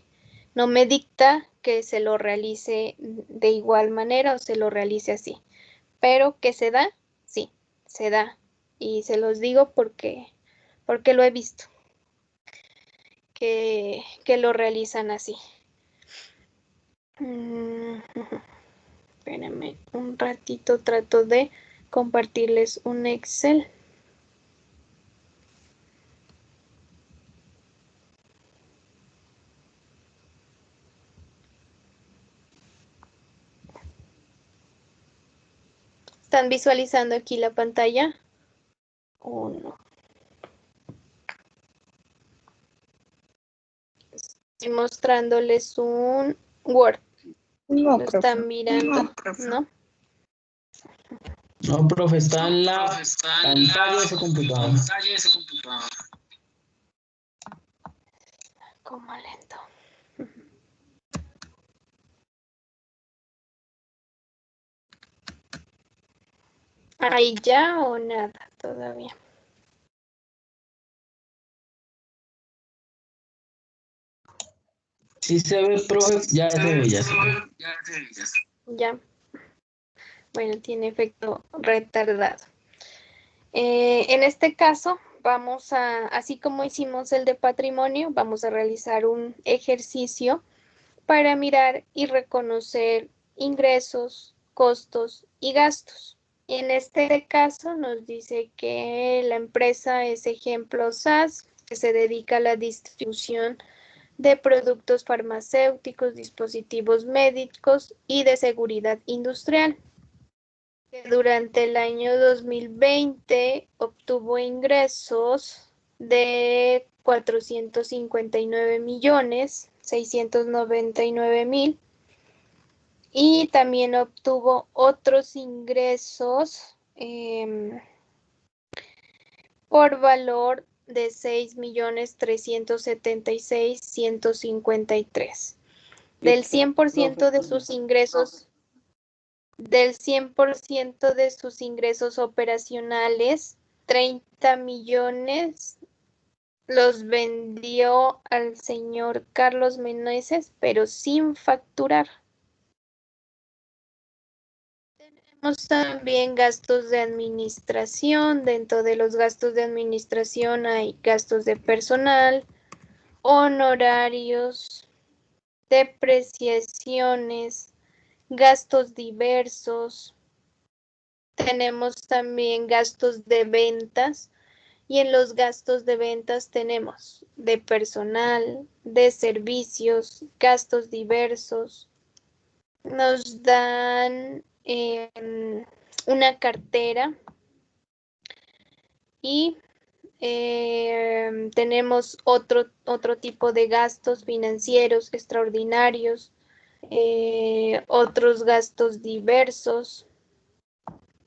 dicta que se lo realice de igual manera o se lo realice así. Pero que se da, sí, se da. Y se los digo porque lo he visto, que lo realizan así. Espérenme un ratito, trato de compartirles un Excel. ¿Están visualizando aquí la pantalla? ¿O no? Estoy mostrándoles un Word. No, ¿Lo profe. están mirando? ¿No? No, profe, está en la pantalla de su computador. Como lento. ¿Ahí ya o nada todavía? Sí se ve, profe, ya se ve, ya se ve. Ya. Bueno, tiene efecto retardado. En este caso, vamos a, así como hicimos el de patrimonio, vamos a realizar un ejercicio para mirar y reconocer ingresos, costos y gastos. En este caso nos dice que la empresa es ejemplo SAS, que se dedica a la distribución de productos farmacéuticos, dispositivos médicos y de seguridad industrial. Durante el año 2020 obtuvo ingresos de 459.699.000 y también obtuvo otros ingresos por valor de 6.376.153. Del 100% de sus ingresos, del 100% de sus ingresos operacionales, 30 millones los vendió al señor Carlos Meneses, pero sin facturar. Tenemos también gastos de administración. Dentro de los gastos de administración hay gastos de personal, honorarios, depreciaciones, gastos diversos. Tenemos también gastos de ventas y en los gastos de ventas tenemos de personal, de servicios, gastos diversos. Nos dan una cartera y tenemos otro tipo de gastos financieros extraordinarios, otros gastos diversos.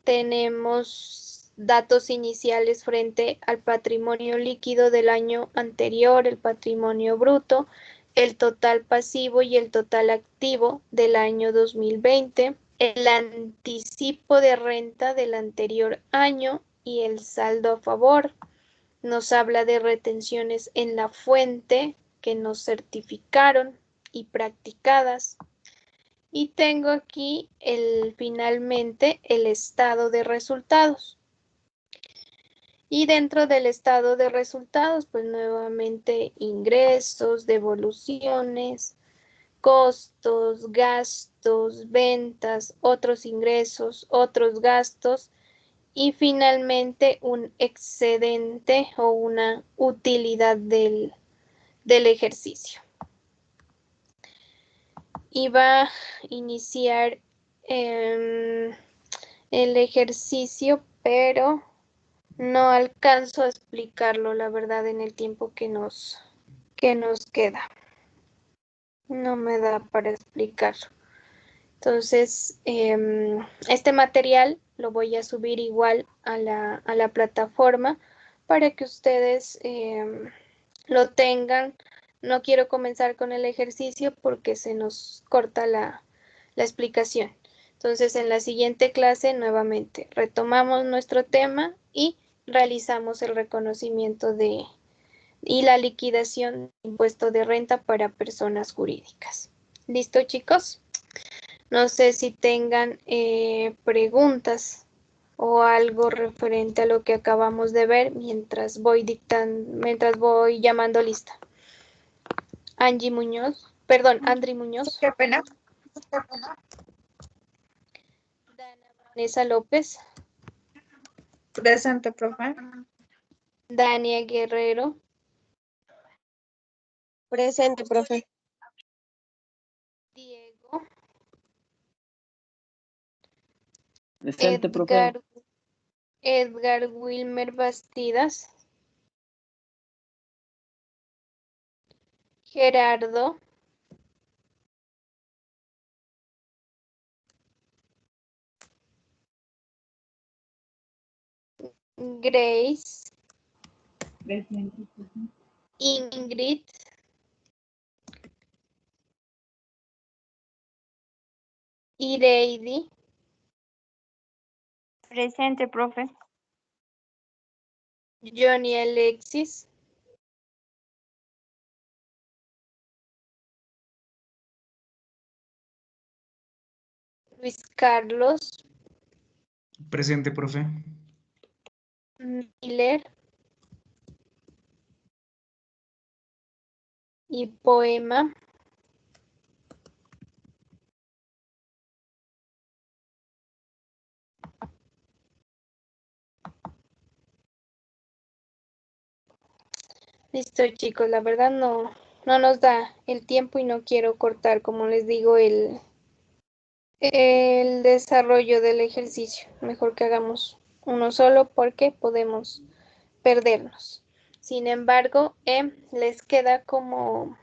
Tenemos datos iniciales frente al patrimonio líquido del año anterior, el patrimonio bruto, el total pasivo y el total activo del año 2020, el anticipo de renta del anterior año y el saldo a favor. Nos habla de retenciones en la fuente que nos certificaron y practicadas. Y tengo aquí finalmente el estado de resultados. Y dentro del estado de resultados, pues nuevamente ingresos, devoluciones, costos, gastos, ventas, otros ingresos, otros gastos y finalmente un excedente o una utilidad del ejercicio. Y va a iniciar el ejercicio, pero no alcanzo a explicarlo, la verdad, en el tiempo que nos queda. No me da para explicarlo. Entonces, este material lo voy a subir igual a la plataforma para que ustedes lo tengan. No quiero comenzar con el ejercicio porque se nos corta la explicación. Entonces, en la siguiente clase, nuevamente, retomamos nuestro tema y realizamos el reconocimiento y la liquidación de impuesto de renta para personas jurídicas. ¿Listo, chicos? No sé si tengan preguntas o algo referente a lo que acabamos de ver mientras voy llamando lista. Andri Muñoz. Qué pena. Dana Vanessa López. Presente, profe. Dania Guerrero. Presente, profe. Diego. Presente, profe. Edgar Wilmer Bastidas. Gerardo. Grace. Ingrid. Ireidi. Presente, profe. Johnny Alexis. Luis Carlos. Presente, profe. Miller. Y Poema. Listo, chicos, la verdad no nos da el tiempo y no quiero cortar, como les digo, el desarrollo del ejercicio. Mejor que hagamos uno solo porque podemos perdernos. Sin embargo, les queda como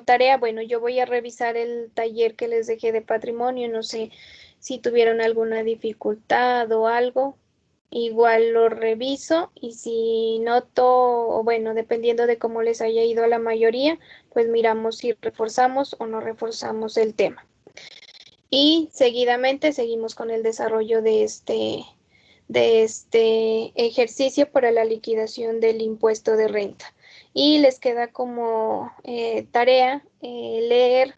tarea, bueno, yo voy a revisar el taller que les dejé de patrimonio, no sé si tuvieron alguna dificultad o algo, igual lo reviso y si noto, o bueno, dependiendo de cómo les haya ido a la mayoría, pues miramos si reforzamos o no reforzamos el tema. Y seguidamente seguimos con el desarrollo de este ejercicio para la liquidación del impuesto de renta. Y les queda como tarea leer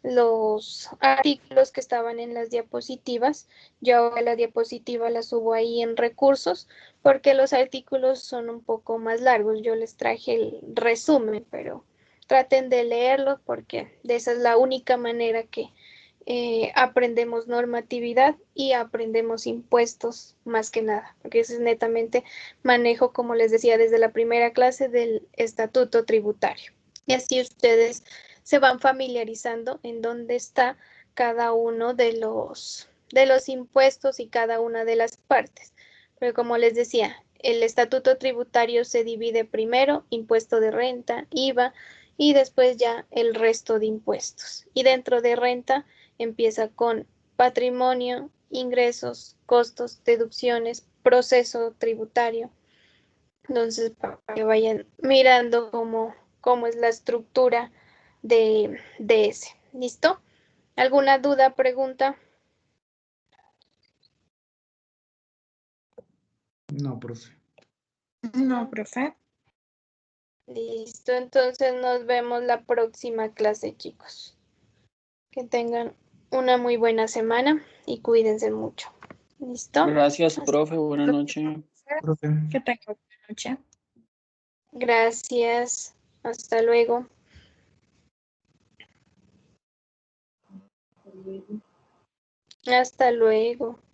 los artículos que estaban en las diapositivas. Yo la diapositiva la subo ahí en recursos porque los artículos son un poco más largos. Yo les traje el resumen, pero traten de leerlo porque de esa es la única manera que aprendemos normatividad y aprendemos impuestos más que nada, porque eso es netamente manejo, como les decía, desde la primera clase del estatuto tributario. Y así ustedes se van familiarizando en dónde está cada uno de los impuestos y cada una de las partes. Pero como les decía, el estatuto tributario se divide primero impuesto de renta, IVA y después ya el resto de impuestos. Y dentro de renta empieza con patrimonio, ingresos, costos, deducciones, proceso tributario. Entonces, para que vayan mirando cómo es la estructura de ese. ¿Listo? ¿Alguna duda, pregunta? No, profe. No, profe. Listo, entonces nos vemos la próxima clase, chicos. Que tengan una muy buena semana y cuídense mucho. ¿Listo? Gracias, profe. Buenas noches. Profe. Que tenga buena noche. Gracias. Hasta luego. Hasta luego.